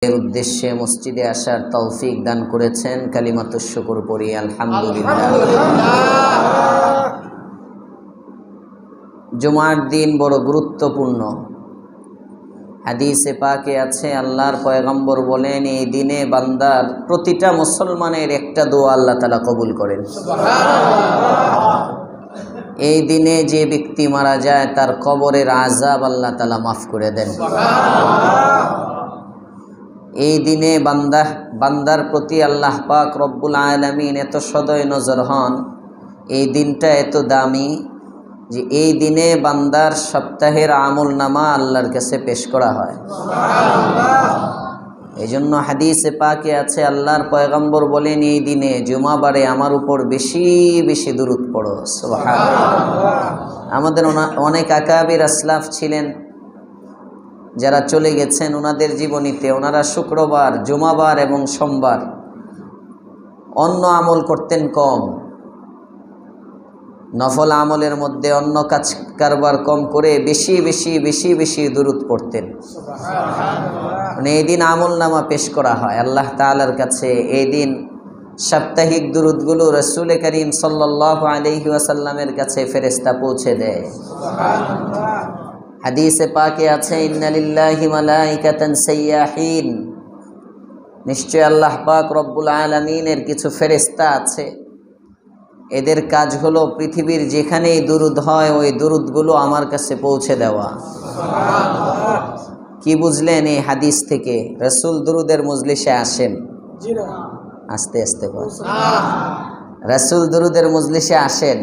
এর উদ্দেশ্যে মসজিদে আসার তৌফিক দান করেছেন। কালিমাতুশ শুকর পড়ি আলহামদুলিল্লাহ। জুমার দিন বড় গুরুত্বপূর্ণ। হাদিসে পাকে আছে, আল্লাহর পয়গম্বর বলেন, এই দিনে বান্দার প্রতিটা মুসলমানের একটা দোয়া আল্লাহ তাআলা কবুল করেন। এই দিনে যে ব্যক্তি মারা যায় তার কবরের আযাব আল্লাহ তাআলা মাফ করে দেন। এই দিনে বান্দার প্রতি আল্লাহ পাক রব্বুল আলামিন এত সদয় নজর হন। এই দিনটা এত দামি যে এই দিনে বান্দার সপ্তাহের আমল নামা আল্লাহর কাছে পেশ করা হয়। এই জন্য হাদিসে পাকে আছে, আল্লাহর পয়গম্বর বলেন, এই দিনে জুমাবারে আমার উপর বেশি বেশি দুরূদ পড়ো। সুবহানাল্লাহ। আমাদের অনেক আকাবির আসলাফ ছিলেন যারা চলে গেছেন, ওনাদের জীবনীতে ওনারা শুক্রবার, জুমাবার এবং সোমবার অন্য আমল করতেন কম। নফল আমলের মধ্যে অন্য কাজ কারবার কম করে বেশি বেশি বেশি বেশি দুরূদ পড়তেন। মানে এই দিন আমল নামা পেশ করা হয় আল্লাহ তাআলার কাছে। এই দিন সাপ্তাহিক দুরূদগুলো রাসূল করিম সাল্লাল্লাহু আলাইহি ওয়াসাল্লামের কাছে ফেরেশতা পৌঁছে দেয়। হাদিসে পাকে আছে, ইন্না লিল্লাহি মালাইকাতান সাইয়াহিন, নিশ্চয় আল্লাহ পাক রব্বুল আলামিনের কিছু ফেরেশতা আছে, এদের কাজ হলো পৃথিবীর যেখানেই দুরূদ হয় ওই দুরূদগুলো আমার কাছে পৌঁছে দেওয়া। কি বুঝলেন এই হাদিস থেকে? রাসূল দুরূদের মজলিসে আসেন? আস্তে আস্তে বল। রাসূল দুরূদের মজলিসে আসেন?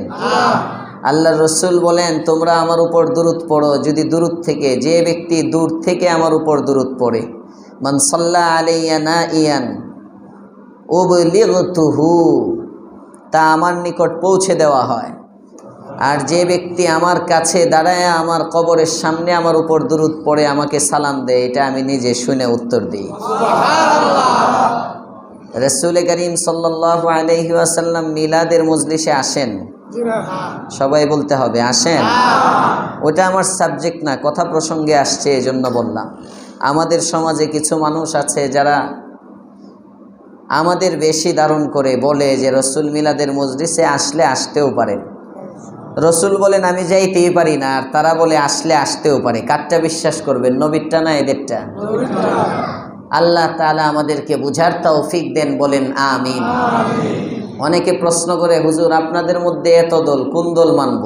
আল্লাহর রাসূল বলেন, তোমরা আমার উপর দুরূদ পড়ো। যদি দূর থেকে, যে ব্যক্তি দূর থেকে আমার উপর দুরূদ পড়ে, মান সাল্লা আলাইয়া নাইয়ান উবলিগতুহু, তা আমার নিকট পৌঁছে দেওয়া হয়। আর যে ব্যক্তি আমার কাছে দাঁড়ায় আমার কবরের সামনে আমার উপর দুরূদ পড়ে আমাকে সালাম দেয়, এটা আমি নিজে শুনে উত্তর দিই। সুবহানাল্লাহ। রাসূল করিম সাল্লাল্লাহু আলাইহি ওয়াসাল্লাম মিলাদের মজলিসে আসেন? সবাই বলতে হবে, আসেন। ওটা আমার সাবজেক্ট না, কথা প্রসঙ্গে আসছে এজন্য বললাম। আমাদের সমাজে কিছু মানুষ আছে যারা আমাদের বেশি ধারণ করে বলে যে রাসূল মিলাদের মজলিসে আসলে আসতেও পারেন। রাসূল বলেন আমি যাইতেই পারি না, আর তারা বলে আসলে আসতেও পারে। কারটা বিশ্বাস করবেন, নবীরটা না এদেরটা? আল্লাহ তাআলা আমাদেরকে বুঝার তৌফিক দেন, বলেন আমিন। অনেকে প্রশ্ন করে, হুজুর আপনাদের মধ্যে এত দল, কোন দল মানব?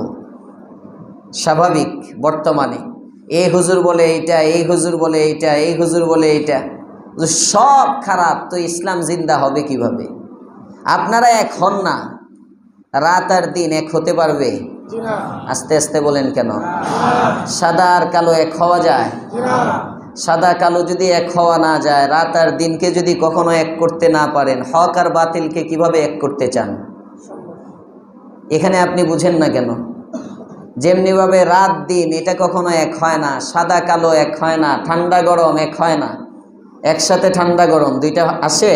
স্বাভাবিক, বর্তমানে এই হুজুর বলে এইটা, এই হুজুর বলে এইটা, এই হুজুর বলে এইটা, সব খারাপ, তো ইসলাম জিন্দা হবে কিভাবে? আপনারা এক হন না, রাত আর দিন এক হতে পারবে? আস্তে আস্তে বলেন, কেন? সাদা আর কালো এক হওয়া যায়? সাদা কালো যদি এক হওয়া না যায়, রাত আর দিনকে যদি কখনো এক করতে না পারেন, হক আর বাতিলকে কিভাবে এক করতে চান? এখানে আপনি বুঝেন না কেন? যেমনিভাবে রাত দিন এটা কখনো এক হয় না, সাদা কালো এক হয় না, ঠান্ডা গরম এক হয় না। একসাথে ঠান্ডা গরম দুইটা আসে?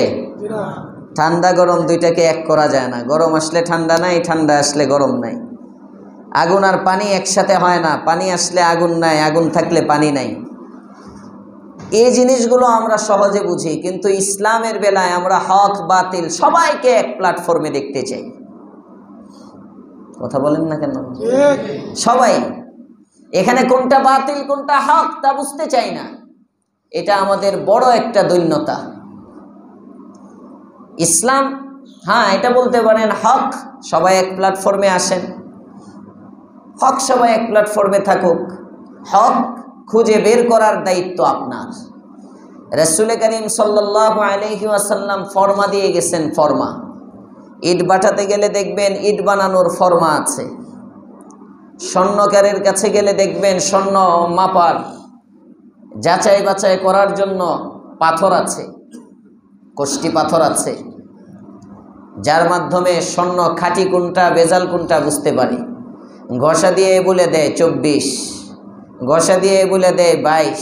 ঠান্ডা গরম দুইটাকে এক করা যায় না। গরম আসলে ঠান্ডা নাই, ঠান্ডা আসলে গরম নাই। আগুন আর পানি একসাথে হয় না, পানি আসলে আগুন নাই, আগুন থাকলে পানি নাই। এই জিনিসগুলো আমরা সহজে বুঝি, কিন্তু ইসলামের বেলায় আমরা হক বাতিল সবাইকে এক প্ল্যাটফর্মে দেখতে চাই। কথা বলেন না কেন? সবাই এখানে কোনটা বাতিল কোনটা হক তা বুঝতে চাই না। এটা আমাদের বড় একটা দৈন্যতা। ইসলাম, হ্যাঁ এটা বলতে পারেন, হক সবাই এক প্ল্যাটফর্মে আসেন, হক সবাই এক প্ল্যাটফর্মে থাকুক, হক খুঁজে বের করার দায়িত্ব আপনার। রাসূল করিম সাল্লাল্লাহু আলাইহি ওয়াসাল্লাম ফরমা দিয়ে গেছেন। ফরমা, ইট বাটাতে গেলে দেখবেন ইট বানানোর ফরমা আছে। স্বর্ণকারের কাছে গেলে দেখবেন স্বর্ণ মাপার যাচাই বাছাই করার জন্য পাথর আছে, কষ্টি পাথর আছে, যার মাধ্যমে স্বর্ণ খাঁটি কোনটা ভেজাল কোনটা বুঝতে পারি। ঘষা দিয়ে বলে দেয় 24, ঘষা দিয়ে বলে দেয় 22,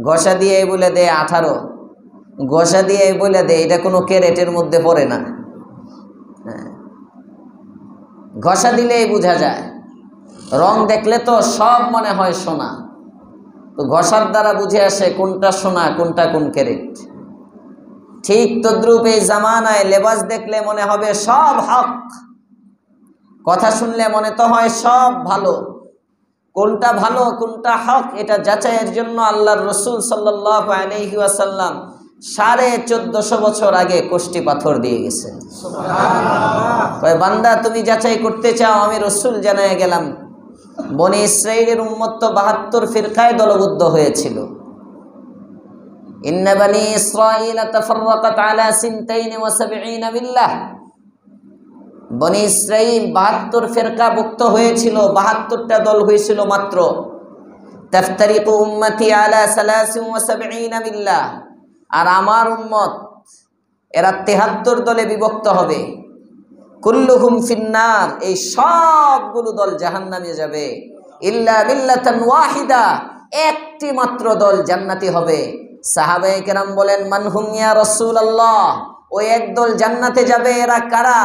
ঘষা দিয়ে বলে দেয় 18, ঘষা দিয়ে বলে দেয় এটা কোনো ক্যারেটের মধ্যে পড়ে না। ঘষা দিলেই বোঝা যায়। রং দেখলে তো সব মনে হয় সোনা, তো ঘষার দ্বারা বুঝে আসে কোনটা সোনা কোনটা কোন ক্যারেট। ঠিক তদ্রূপ এই জামানায় লেবাস দেখলে মনে হবে সব হক, কথা শুনলে মনে তো হয় সব ভালো। কোনটা ভালো কোনটা হক এটা যাচাইয়ের জন্য আল্লাহর রসুল সাল্লাল্লাহু আলাইহি ওয়াসাল্লাম 1450 বছর আগে কষ্টি পাথর দিয়ে গেছেন। কয় বান্দা তুমি যাচাই করতে চাও, আমি রসুল জানায় গেলাম বনি ইসরাইলের উম্মত তো 72 ফিরকায় দলবদ্ধ হয়েছিল। ইন্না বনি ইসরাইল তাফাররাকাত আলা 72 মিল্লাহ। বনি ইসরাইল 72 ফিরকা ভুক্ত হয়েছিল, 72টা দল হয়েছিল মাত্র। তাফতারিকু উম্মতি আলা 73 মিল্লাহ। আর আমার উম্মত এরা 73 দলে বিভক্ত হবে। কুল্লুহুম ফিন্নার, এই সবগুলো দল জাহান্নামে যাবে। ইল্লা মিল্লাতান ওয়াহিদা, একটি মাত্র দল জান্নাতি হবে। সাহাবায়ে কেরাম বলেন মানহুম ইয়া রাসূলুল্লাহ, ওই এক দল জান্নাতে যাবে, এরা কারা?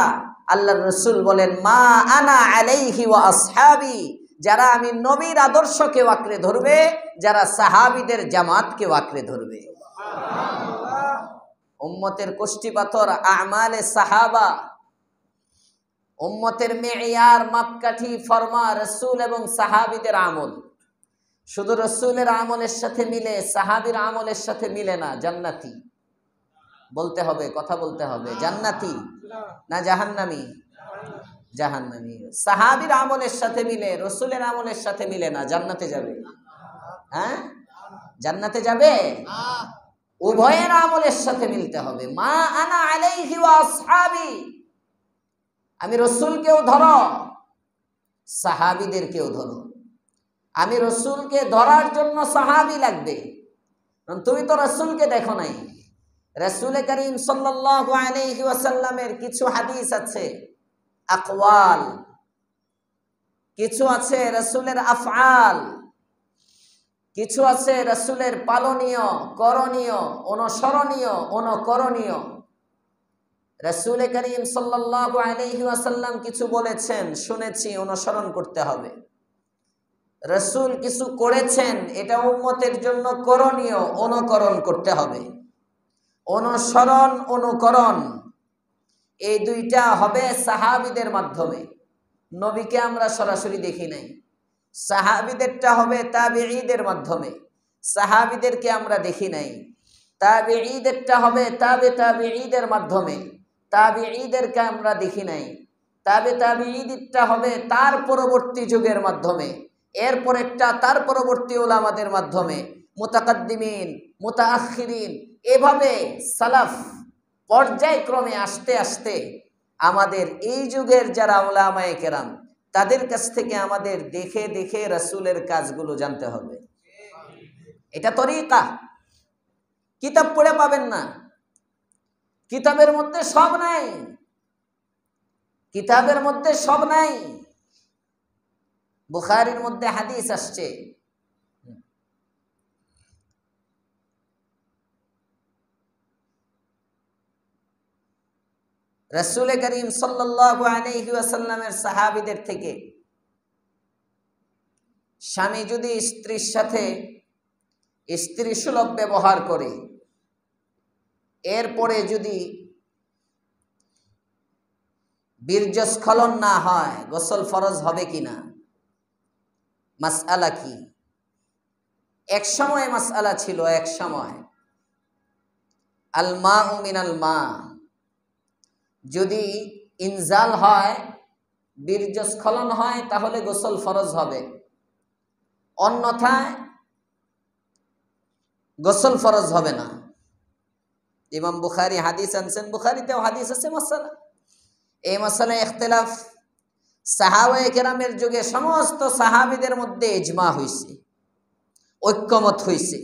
আল্লাহর রাসূল বলেন মা আনা আলাইহি ওয়া আসহাবি, যারা আমি নবীর আদর্শকে আঁকড়ে ধরবে, যারা সাহাবীদের জামাতকে আঁকড়ে ধরবে। উম্মতের কষ্টি পাথর আমালে সাহাবা, উম্মতের মেয়ার মাপকাঠি ফরমা রাসূল এবং সাহাবীদের আমল। শুধু রাসূলের আমলের সাথে মিলে, সাহাবীর আমলের সাথে মিলে না। জান্নাতি বলতে হবে, কথা বলতে হবে। জান্নাতি না জাহান্নামী? জাহান্নামী। সাহাবীর আমলের সাথে মিলে, রাসূলের আমলের সাথে মিলে না, জান্নাতে যাবে। হ্যাঁ, জান্নাতে যাবে। উভয়ের আমলের সাথে মিলতে হবে। মা আনা আলাইহি ওয়া আসহাবি, আমি রসুলকেও ধরো, সাহাবীদেরকেও ধরো। আমি রসুলকে ধরার জন্য সাহাবী লাগবে। তুমি তো রসুলকে দেখো নাই। রাসূল করিম সাল্লাল্লাহু আলাইহি ওয়াসাল্লামের কিছু হাদিস আছে আকওয়াল, কিছু আছে রাসূলের আফআল, কিছু আছে রাসূলের পালনীয়, করণীয়, অনুসরণীয়, অনুকরণীয়। রাসূল করিম সাল্লাল্লাহু আলাইহি ওয়াসাল্লাম কিছু বলেছেন, শুনেছি, অনুসরণ করতে হবে। রাসূল কিছু করেছেন, এটা উম্মতের জন্য করণীয়, অনুকরণ করতে হবে। অনুসরণ, অনুকরণ এই দুইটা হবে সাহাবীদের মাধ্যমে। নবীকে আমরা সরাসরি দেখি নাই। সাহাবীদেরটা হবে তাবিঈদের মাধ্যমে। সাহাবীদেরকে আমরা দেখি নাই। তাবিঈদেরটা হবে তাবিঈদের মাধ্যমে। তাবিঈদেরকে আমরা দেখি নাই। তাবিঈদেরটা হবে তার পরবর্তী যুগের মাধ্যমে। এরপরেরটা তার পরবর্তী উলামাদের মাধ্যমে। মুতাকাদ্দিমিন, মুতাআখিরিন, এভাবে সালাফ পর্যায়ক্রমে আস্তে আস্তে আমাদের এই যুগের যারা উলামায়ে কেরাম, তাদের কাছ থেকে আমাদের দেখে দেখে রাসূলের কাজগুলো জানতে হবে। এটা তরিকা, কিতাব পড়ে পাবেন না। কিতাবের মধ্যে সব নাই, কিতাবের মধ্যে সব নাই। বুখারীর মধ্যে হাদিস আসছে, রাসূল করিম সাল্লাল্লাহু আলাইহি ওয়াসাল্লামের সাহাবীদের থেকে স্বামী যদি স্ত্রীর সাথে স্ত্রী সুলভ ব্যবহার করে, এরপরে যদি বীর্যস্খলন না হয়, গোসল ফরজ হবে কিনা? মাসআলা কি? এক সময় মাসআলা ছিল, এক সময় আল মাউ মিনাল মা, যদি ইনজাল হয়, বীর্যস্খলন হয়, তাহলে গোসল ফরজ হবে, অন্যথায় গোসল ফরজ হবে না। ইমাম বুখারী হাদিস আনছেন, বুখারীতেও হাদিস আছে মাসআলা। এই মাসআলায় ইখতিলাফ সাহাবায়ে কেরামের যুগে সমস্ত সাহাবীদের মধ্যে ইজমা হয়েছে, ঐক্যমত হয়েছে।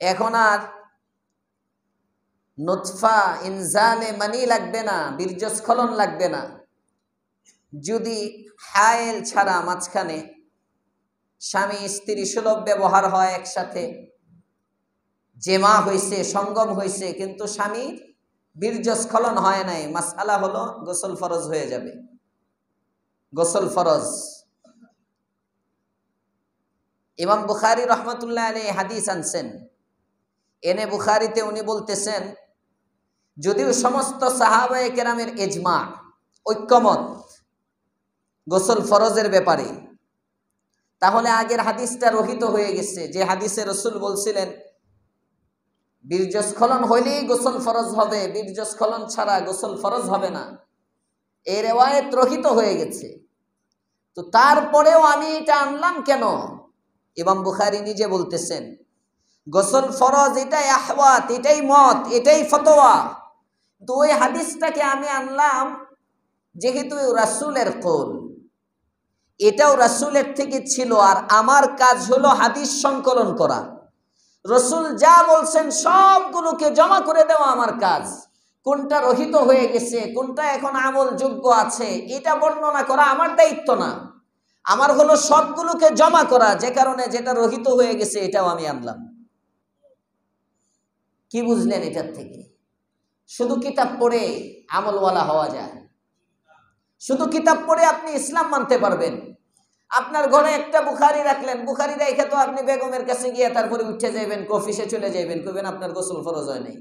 এখন আর নুতফা ইনজালে মানি লাগবে না, বীর্যস্খলন লাগবে না। যদি হায়েল ছাড়া মাঝখানে স্বামী স্ত্রী সুলভ ব্যবহার হয়, একসাথে জেমা হয়েছে, সঙ্গম হয়েছে, কিন্তু স্বামীর বীর্যস্খলন হয় নাই, মাসআলা হলো গোসল ফরজ হয়ে যাবে। গোসল ফরজ। ইমাম বুখারী রহমতুল্লাহ আলাইহি হাদিস আনছেন, এনে বুখারীতে উনি বলতেছেন, যদিও সমস্ত সাহাবায়ে কেরামের ইজমা, ঐক্যমত গোসল ফরজের ব্যাপারে, তাহলে আগের হাদিসটা রহিত হয়ে গেছে, যে হাদিসে রসুল বলছিলেন বীর্যস্খলন হইলেই গোসল ফরজ হবে, বীর্যস্খলন ছাড়া গোসল ফরজ হবে না, এই রেওয়ায়েত রহিত হয়ে গেছে। তো তারপরেও আমি এটা আনলাম কেন? ইমাম বুখারী নিজে বলতেছেন, গোসল ফরজ এটাই আহওয়াত, এটাই মত, এটাই ফতোয়া। তো ওই হাদিসটাকে আমি আনলাম যেহেতু রাসূলের কওল, এটাও রাসূলের থেকে ছিল, আর আমার কাজ হলো হাদিস সংকলন করা। রসুল যা বলছেন সবগুলোকে জমা করে দেওয়া আমার কাজ। কোনটা রহিত হয়ে গেছে, কোনটা এখন আমল যোগ্য আছে, এটা বর্ণনা করা আমার দায়িত্ব না। আমার হলো সবগুলোকে জমা করা, যে কারণে যেটা রহিত হয়ে গেছে এটাও আমি আনলাম। কি বুঝলেন এটার থেকে? শুধু কিতাব পড়ে আমলওয়ালা হওয়া যায়, শুধু কিতাব পড়ে আপনি ইসলাম মানতে পারবেন। আপনার ঘরে একটা বুখারি রাখলেন, বুখারি রেখে তো আপনি বেগমের কাছে গিয়ে তারপরে উঠে যাবেন, অফিসে চলে যাবেন, কইবেন আপনার গোসল ফরজ হয় নাই,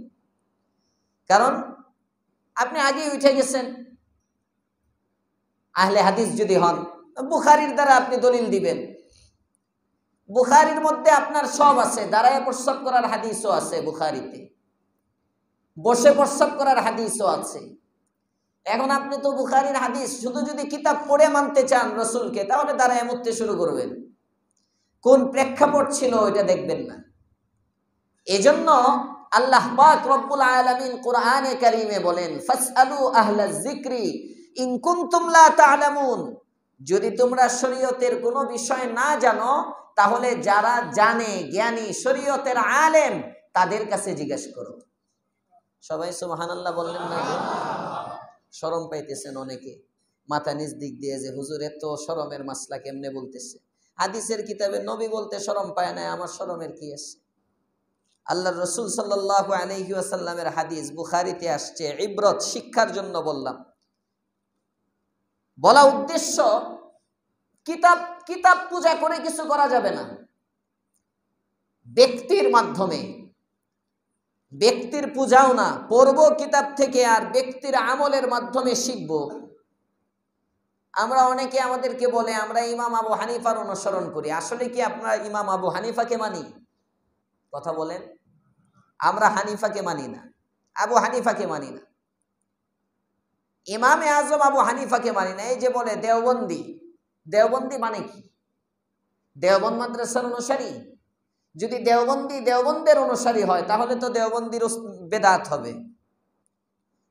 কারণ আপনি আগেই উঠে গেছেন। আহলে হাদিস যদি হন, বুখারির দ্বারা আপনি দলিল দিবেন। বুখারির মধ্যে আপনার সব আছে, দাঁড়ায় প্রস্রাব করার হাদিসও আছে বুখারিতে, বসে প্রস্রাব করার হাদিসও আছে। এখন আপনি তো বুখারীর হাদিস শুধু যদি কিতাব পড়ে মানতে চান রসুলকে, তাহলে দাঁড়ায় মুততে শুরু করবেন, কোন প্রেক্ষাপট ছিল ওইটা দেখবেন না। এজন্য আল্লাহ পাক রব্বুল আলামিন কোরআনে কারীমে বলেন, ফাসআলু আহলাজ যিকরি ইন কুনতুম লা তা'লামুন, যদি তোমরা শরীয়তের কোনো বিষয় না জানো, তাহলে যারা জানে, জ্ঞানী, শরীয়তের আলেম, তাদের কাছে জিজ্ঞেস করো। সবাই সুবহানাল্লাহ বললেন না? শরম পাইতেছেন অনেকে, মাথা নিজ দিক দিয়ে, যে হুজুর এত শরমের মাসলা কেমনে বলতেছে, হাদিসের কিতাবে নবী বলতে শরম পায় না, আমার শরমের কি আছে? আল্লাহর রাসূল সাল্লাল্লাহু আলাইহি ওয়াসাল্লামের হাদিস বুখারীতে আসছে, ইবরত, শিক্ষার জন্য বললাম। বলা উদ্দেশ্য, কিতাব পূজা করে কিছু করা যাবে না। ব্যক্তির মাধ্যমে, ব্যক্তির পূজাও না, পড়বো কিতাব থেকে আর ব্যক্তির আমলের মাধ্যমে শিখব। আমরা অনেকে আমাদেরকে বলে আমরা ইমাম আবু হানিফার অনুসরণ করি। আসলে কি আপনারা ইমাম আবু হানিফাকে মানি? কথা বলেন। আমরা হানিফাকে মানি না, আবু হানিফাকে মানি না, ইমামে আজম আবু হানিফাকে মানি না। এই যে বলে দেওবন্দি, দেওবন্দি মানে কি? দেওবন্দ মাদ্রাসার অনুসারী? যদি দেওবন্দের অনুসারী হয়, তাহলে তো দেওবন্দির বেদাত হবে।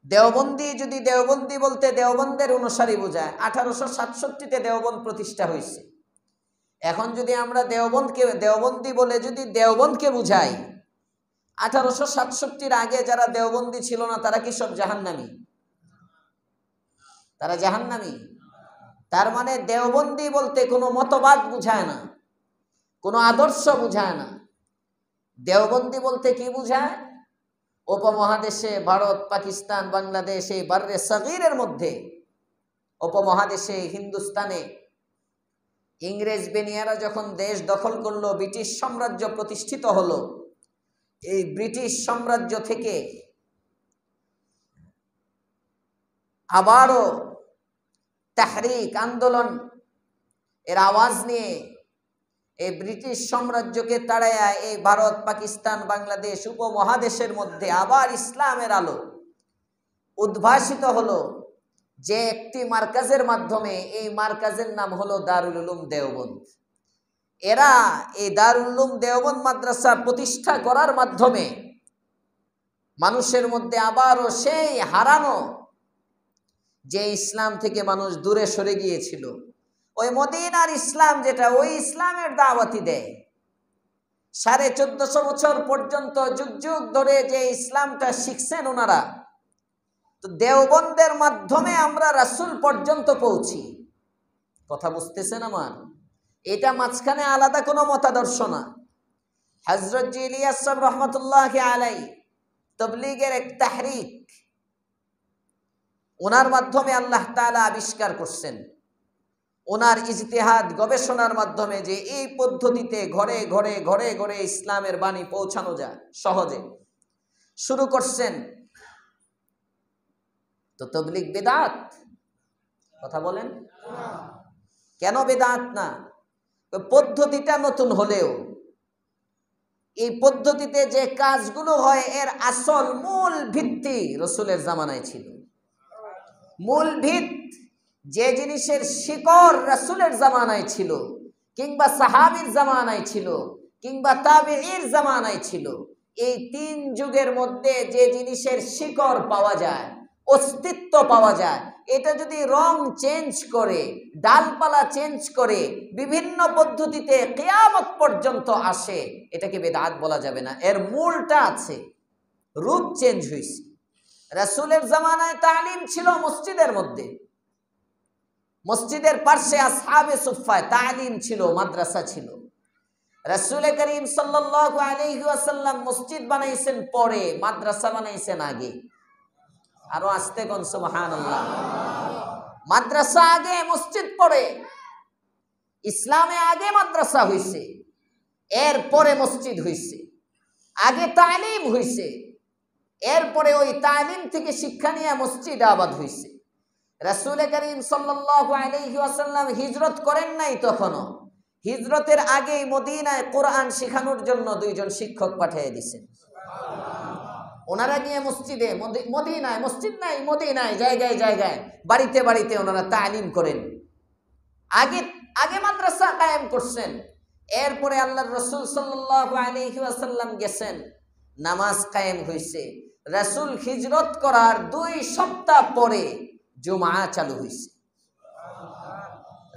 দেওবন্দি যদি দেওবন্দি বলতে দেওবন্দের অনুসারী বোঝায়, 1867-তে দেওবন্দ প্রতিষ্ঠা হয়েছে। এখন যদি আমরা দেওবন্দি বলে যদি দেওবন্দকে বুঝাই, 1867-র আগে যারা দেওবন্দি ছিল না, তারা কি সব জাহান্নামী? তারা জাহান্নামী। তার মানে দেওবন্দি বলতে কোনো মতবাদ বুঝায় না, কোনো আদর্শ বুঝায় না। দেওবন্দি বলতে কি বুঝায়? উপমহাদেশে, ভারত, পাকিস্তান, বাংলাদেশ, এই বাররে সগীরের মধ্যে, উপমহাদেশে, হিন্দুস্তানে ইংরেজ বেনিয়ারা যখন দেশ দখল করলো, ব্রিটিশ সাম্রাজ্য প্রতিষ্ঠিত হলো, এই ব্রিটিশ সাম্রাজ্য থেকে আবারও তাহরিক, আন্দোলন এর আওয়াজ নিয়ে এই ব্রিটিশ সাম্রাজ্যকে তাড়াইয়া এই ভারত, পাকিস্তান, বাংলাদেশ উপমহাদেশের মধ্যে আবার ইসলামের আলো উদ্ভাসিত হলো, যে একটি মার্কাজের মাধ্যমে, এই মার্কাজের নাম হলো দারুল উলুম দেওবন্দ। এরা এই দারুল উলুম দেওবন্দ মাদ্রাসা প্রতিষ্ঠা করার মাধ্যমে মানুষের মধ্যে আবারও সেই হারানো, যে ইসলাম থেকে মানুষ দূরে সরে গিয়েছিল, ওই মদিনার ইসলাম, যেটা ওই ইসলামের দাওয়াতি দেয়। 1450 বছর পর্যন্ত যুগ যুগ ধরে যে ইসলামটা শিখছেন ওনারা, তো দেওবন্দের মাধ্যমে আমরা রাসূল পর্যন্ত পৌঁছি। কথা বুঝতেছেন আমার? এটা মাঝখানে আলাদা কোনো মতাদর্শ না। হযরত জি ইলিয়াস সাহেব রহমাতুল্লাহি আলাইহি তাবলীগের এক তাহরিক, ওনার মাধ্যমে আল্লাহ তাআলা আবিষ্কার করছেন। ওনার ইজতিহাদ গবেষণার মাধ্যমে যে এই পদ্ধতিতে ঘরে ঘরে ঘরে ঘরে ইসলামের বাণী পৌঁছানো যায় সহজে, শুরু করছেন। তো তাবলীগ বিদআত? কথা বলেন, কেন বিদআত না? পদ্ধতিটা নতুন হলেও এই পদ্ধতিতে যে কাজগুলো হয় এর আসল মূল ভিত্তি রাসূলের জামানায় ছিল। মূল ভিত, যে জিনিসের শিকড় রাসূলের জামানায় ছিল, কিংবা সাহাবীর জামানায় ছিল, কিংবা তাবেঈর জামানায় ছিল, এই তিন যুগের মধ্যে যে জিনিসের শিকড় পাওয়া যায়, অস্তিত্ব পাওয়া যায়, এটা যদি রং চেঞ্জ করে, ডালপালা চেঞ্জ করে, বিভিন্ন পদ্ধতিতে কিয়ামত পর্যন্ত আসে, এটাকে বিদআত বলা যাবে না। এর মূলটা আছে, রূপ চেঞ্জ হয়েছে। রাসূলের জামানায় তালিম ছিল মসজিদের মধ্যে, মসজিদের পাশে আসহাবে সুফফায় তালিম ছিল, মাদ্রাসা ছিল। রাসূল করিম সাল্লাল্লাহু আলাইহি ওয়াসাল্লাম মসজিদ বানাইছেন পরে, মাদ্রাসা বানাইছেন আগে। আরো আস্তে কোন সুবহানাল্লাহ। মাদ্রাসা আগে, মসজিদ পরে। ইসলামে আগে মাদ্রাসা হইছে, এরপরে মসজিদ হইছে। আগে তালিম হইছে, এরপরে ওই তালিম থেকে শিক্ষা নিয়ে মসজিদ আবাদ হইছে। রাসূল করিম সাল্লাল্লাহু আলাইহি ওয়াসাল্লাম হিজরত করেন নাই তখনও। হিজরতের আগেই মদিনায় কোরআন শেখানোর জন্য দুইজন শিক্ষক পাঠিয়ে দিয়েছেন। ওনারা গিয়ে মসজিদে, মদিনায় মসজিদ নাই, মদিনায় জায়গায় জায়গায়, বাড়িতে বাড়িতে ওনারা তালিম করেন। আগে আগে মাদ্রাসা কায়েম করছেন। এরপরে আল্লাহর রাসূল সাল্লাল্লাহু আলাইহি ওয়াসাল্লাম গেছেন, নামাজ কায়েম হইছে। রাসূল হিজরত করার 2 সপ্তাহ পরে জুমআ চালু হইছে।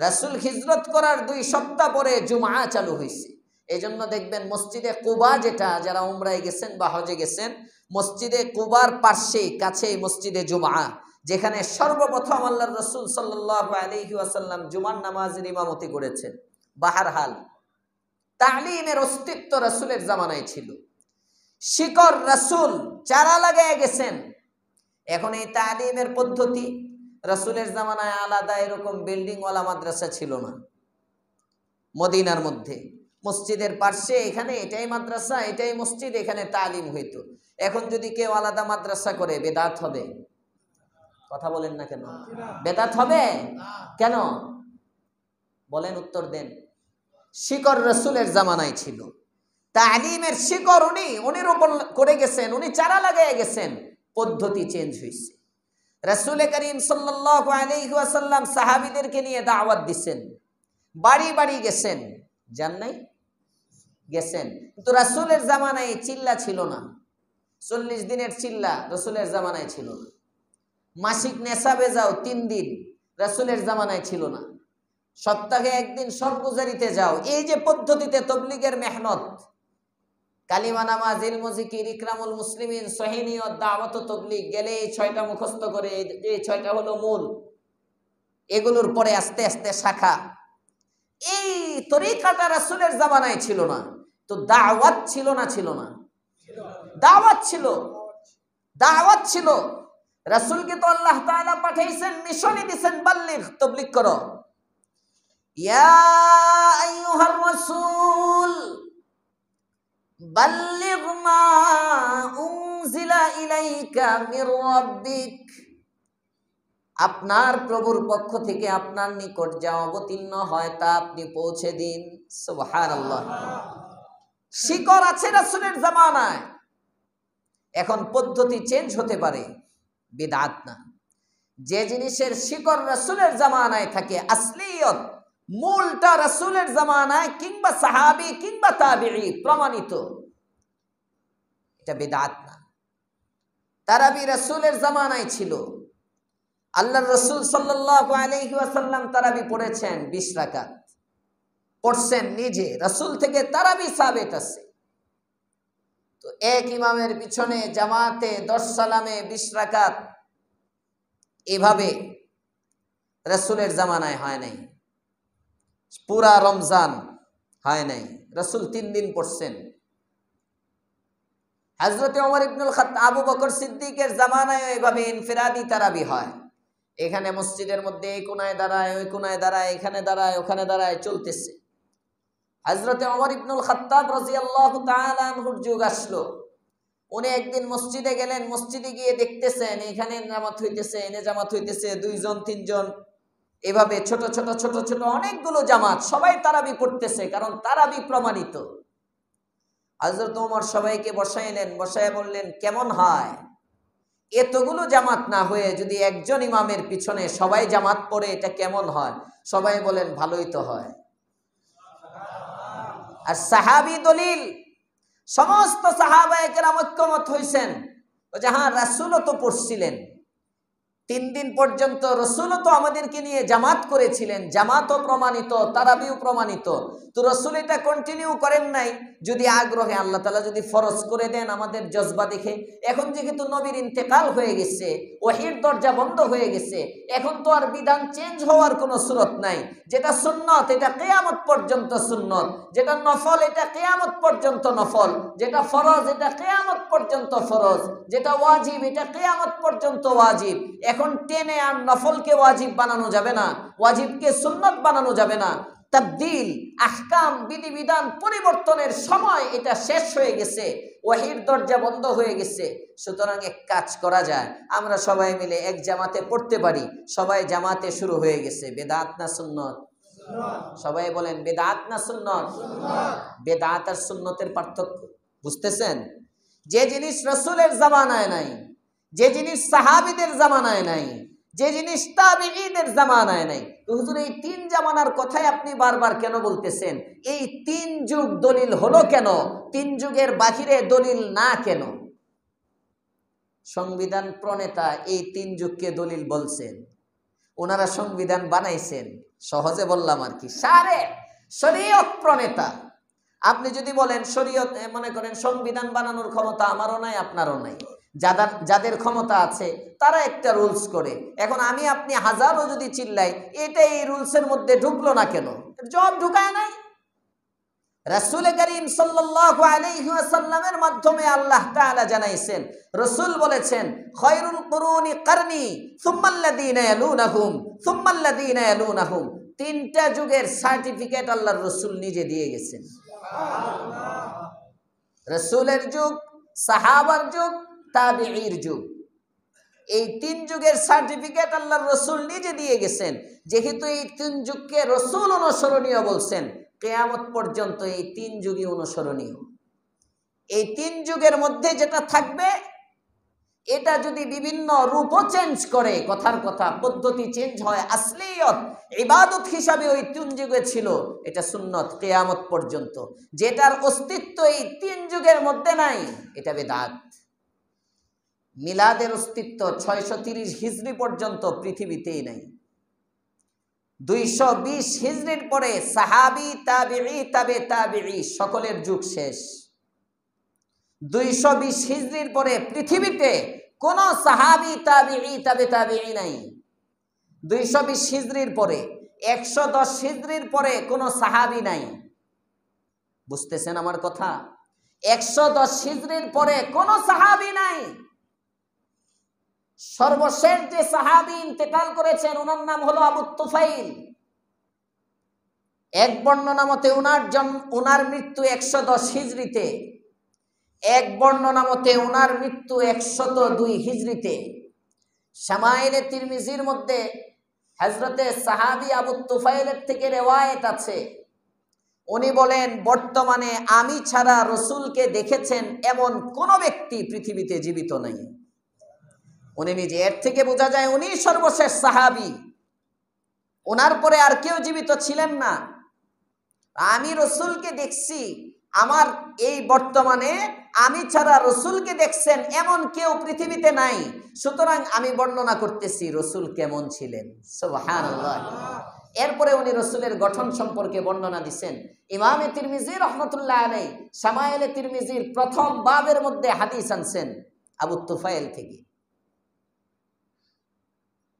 রাসূল হিজরত করার 2 সপ্তাহ পরে জুমআ চালু হইছে। এজন্য দেখবেন মসজিদে কুবা, যেটা যারা উমরায় গেছেন বা হজে গেছেন, মসজিদে কুবার পাশেই কাছেই মসজিদে জুমআ, যেখানে সর্বপ্রথম আল্লাহর রাসূল সাল্লাল্লাহু আলাইহি ওয়াসাল্লাম জুমার নামাজের ইমামতি করেছেন। বাহারহাল তালিমের অস্তিত্ব রাসূলের জামানায় ছিল। শিকড় রাসূল চারা লাগায় গেছেন। এখন এই তালিমের পদ্ধতি রাসূলের জামানায় আলাদা এরকম বিল্ডিংওয়ালা মাদ্রাসা ছিল না। মদিনার মধ্যে মসজিদের পাশে এখানে এটাই মাদ্রাসা, এটাই মসজিদ, এখানে তালিম হইতো। এখন যদি কেউ আলাদা মাদ্রাসা করে বেদাত হবে? কথা বলেন না কেন? বেদাত হবে কেন বলেন, উত্তর দেন। শিকড় রাসূলের জামানায় ছিল, তালিমের শিকড় উনি রোপণ করে গেছেন, উনি চারা লাগিয়ে গেছেন, পদ্ধতি চেঞ্জ হয়েছে। রাসূল করিম সাল্লাল্লাহু আলাইহি ওয়াসাল্লাম সাহাবীদেরকে নিয়ে দাওয়াত দিছেন, বাড়ি বাড়ি গেছেন, জান নাই? গেছেন। কিন্তু রাসূলের জামানায় চিল্লা ছিল না। 40 দিনের চিল্লা রাসূলের জামানায় ছিল না। মাসিক নেশাবে যাও 3 দিন, রাসূলের জামানায় ছিল না। সপ্তাহে 1 দিন সরগুজারিতে যাও, এই যে পদ্ধতিতে তাবলীগের মেহনত, কালিমা, নামাজ, ইলম, জিকির, ইকরামুল মুসলিমিন, সহিনিয়ত, দাওয়াত, তাবলীগ, গেলে এই 6টা মুখস্থ করে, এই 6টা হলো মূল। এগুলোর পরে আস্তে আস্তে শাখা। এই তরিকাটা রাসূলের জামানায় ছিল না। তো দাওয়াত ছিল না? ছিল না? দাওয়াত ছিল, দাওয়াত ছিল। রাসূলকে তো আল্লাহ তাআলা পাঠাইছেন, মিশনই দিয়েছেন, বাল্লিগ, তাবলীগ করো। ইয়া আইয়ুহার রাসূল বাল্লিগ মা উনজিলা ইলাইকা মির রাব্বিক, আপনার প্রভুর পক্ষ থেকে আপনার নিকট যা অবতীর্ণ হয় তা আপনি পৌঁছে দিন। সুবহানাল্লাহ। শিকড় আছে রাসূলের জামানায়। এখন পদ্ধতি চেঞ্জ হতে পারে, বিদআত না। যে জিনিসের শিকড় রাসূলের জামানায় থাকে, আসলিয়ত, মূলটা রাসূলের জামানায় কিংবা সাহাবী কিংবা তাবেঈ প্রমাণিত, এটা বিদআত না। তারাবি রাসূলের জামানায় ছিল। আল্লাহর রাসূল সাল্লাল্লাহু আলাইহি ওয়াসাল্লাম তারাবি পড়েছেন 20 রাকাত, পড়ছেন নিজে। রাসূল থেকে তারাবি সাবিত আছে। তো এক ইমামের পিছনে জামাতে 10 সালামে 20 রাকাত, এভাবে রাসূলের জামানায় হয় নাই। পুরা রমজান হয় নাই, রাসূল 3 দিন পড়ছেন। হযরত ওমর ইবনুল খাত্তাব, আবু বকর সিদ্দিকের জামানায় এভাবে ইনফিরাদি তারাবি হয়। এখানে মসজিদের মধ্যে এই কোনায় দাঁড়ায়, ওই কোনায় দাঁড়ায়, এখানে দাঁড়ায়, ওখানে দাঁড়ায়, চলতেছে। হযরতে ওমর ইবনুল খাত্তাব রাদিয়াল্লাহু তাআলা আনহুর যুগ আসলো। উনি একদিন মসজিদে গেলেন, মসজিদে গিয়ে দেখতেছেন এখানে জামাত হইতেছে, এনে জামাত হইতেছে, দুইজন তিনজন, এভাবে ছোট ছোট ছোট ছোট অনেকগুলো জামাত, সবাই তারাবি পড়তেছে, কারণ তারাবি প্রমাণিত। হযরত ওমর সবাইকে বসাইলেন, বসায় বললেন, কেমন হয় এতগুলো জামাত না হয়ে যদি একজন ইমামের পিছনে সবাই জামাত পড়ে, এটা কেমন হয়? সবাই বলেন, ভালোই তো হয়। আর সাহাবী দলিল, সমস্ত সাহাবায়ে কেরাম ঐক্যমত হইছেন যে হ্যাঁ, রাসূলও তো পড়ছিলেন, 3 দিন পর্যন্ত রাসূলও তো আমাদেরকে নিয়ে জামাত করেছিলেন, জামাতও প্রমাণিত, তারাবিও প্রমাণিত। তো রাসূল এটা কন্টিনিউ করেন নাই, যদি আগ্রহে আল্লাহ তাআলা যদি ফরজ করে দেন আমাদের জজবা দেখে। এখন যেহেতু নবীর ইন্তেকাল হয়ে গেছে, ওহীর দরজা বন্ধ হয়ে গেছে, এখন তো আর বিধান চেঞ্জ হওয়ার কোনো সুরত নাই। যেটা সুন্নত এটা কিয়ামত পর্যন্ত সুন্নত, যেটা নফল এটা কিয়ামত পর্যন্ত নফল, যেটা ফরজ এটা কিয়ামত পর্যন্ত ফরজ, যেটা ওয়াজিব এটা কিয়ামত পর্যন্ত ওয়াজিব। এখন টেনে আর নফলকে ওয়াজিব বানানো যাবে না, ওয়াজিবকে সুন্নত বানানো যাবে না। তাবদীল, আহকাম, বিধিবিধান পরিবর্তনের সময় এটা শেষ হয়ে গেছে, ওহীর দরজা বন্ধ হয়ে গেছে। সুতরাং এক কাজ করা যায়, আমরা সবাই মিলে এক জামাতে পড়তে পারি। সবাই জামাতে শুরু হয়ে গেছে। বেদাত না সুন্নত? সবাই বলেন, বেদাত না সুন্নত? বেদাত আর সুন্নতের পার্থক্য বুঝতেছেন? যে জিনিস রাসূলের জামানায় নাই, যে জিনিস সাহাবীদের জামানায় নাই, যে জিনিস তাবিঈদের জামানায় নাই, হুজুর এই 3 জামানার কথাই আপনি বারবার কেন বলতেছেন? এই 3 যুগ দলিল হলো কেন? 3 যুগের বাহিরে দলিল না কেন? সংবিধান প্রণেতা এই 3 যুগকে দলিল বলছেন, ওনারা সংবিধান বানাইছেন। সহজে বললাম আর কি, সারে শরীয়ত প্রণেতা। আপনি যদি বলেন শরীয়ত, মনে করেন সংবিধান বানানোর ক্ষমতা আমারও নাই, আপনারও নাই, যাদের ক্ষমতা আছে তারা একটা রুলস করে। এখন আমি আপনি হাজারও যদি চিল্লাই, এটা এই রুলসের মধ্যে ঢুকলো না কেন? জবাব ঢুকায় নাই। রাসূল করিম সাল্লাল্লাহু আলাইহি ওয়াসাল্লামের মাধ্যমে আল্লাহ তাআলা জানাইছেন, রাসূল বলেছেন, খায়রুল কুরুনি করনি সুম্মাল্লাযীনা ইয়ালুনাহুম সুম্মাল্লাযীনা ইয়ালুনাহুম। 3টা যুগের সার্টিফিকেট আল্লাহর রাসূল নিজে দিয়ে গেছেন। সুবহানাল্লাহ। রাসূলের যুগ, সাহাবার যুগ, তাবিঈর যুগ, এই 3 যুগের সার্টিফিকেট আল্লাহর রাসূল নিজে দিয়ে গেছেন। যেহেতু এই 3 যুগকে রাসূল অনুসরণীয় বলছেন, কিয়ামত পর্যন্ত এই 3 যুগই অনুসরণীয়। এই 3 যুগের মধ্যে যেটা থাকবে, এটা যদি বিভিন্ন রূপও চেঞ্জ করে, কথার কথা পদ্ধতি চেঞ্জ হয়, আসলিয়ত ইবাদত হিসাবে ওই 3 যুগে ছিল, এটা সুন্নত কিয়ামত পর্যন্ত। যেটার অস্তিত্ব এই 3 যুগের মধ্যে নাই, এটা বেদাত। মিলাদের অস্তিত্ব 630 হিজরি পর্যন্ত পৃথিবীতেই নাই। 220 হিজরির পরে সাহাবী, তাবিঈ, তাবে তাবিঈ সকলের যুগ শেষ। 220 হিজরির পরে পৃথিবীতে কোন সাহাবী, তাবিঈ, তাবে তাবিঈ নাই। 220 হিজরির পরে 110 হিজরির পরে কোন সাহাবী নাই। বুঝতেছেন আমার কথা? 110 হিজরির পরে কোন সাহাবী নাই। সর্বশেষ যে সাহাবী ইন্তেকাল করেছেন ওনার নাম হলো আবু তুফাইল। এক বর্ণনা মতে ওনার মৃত্যু 110 হিজরিতে, এক বর্ণনা মতে ওনার মৃত্যু 102 হিজরিতে। শামাইলে তিরমিজির মধ্যে হযরতে সাহাবী আবু তুফাইলের থেকে রিওয়ায়াত আছে, উনি বলেন, বর্তমানে আমি ছাড়া রাসূলকে দেখেছেন এমন কোন ব্যক্তি পৃথিবীতে জীবিত নাই। উনি নিজে, এর থেকে বোঝা যায় উনি সর্বশেষ সাহাবী, ওনার পরে আর কেউ জীবিত ছিলেন না। আমি রাসূলকে দেখছি, আমার এই বর্তমানে আমি ছাড়া রাসূলকে দেখছেন এমন কেউ পৃথিবীতে নাই। সুতরাং আমি বর্ণনা করতেছি রাসূল কেমন ছিলেন। সুবহানাল্লাহ। এরপরে উনি রাসূলের গঠন সম্পর্কে বর্ণনা দিচ্ছেন। ইমামে তিরমিজি রাহমাতুল্লাহ আলাইহি শামাইলে তিরমিজির প্রথম বাবের মধ্যে হাদিস আনছেন আবু তুফাইল থেকে।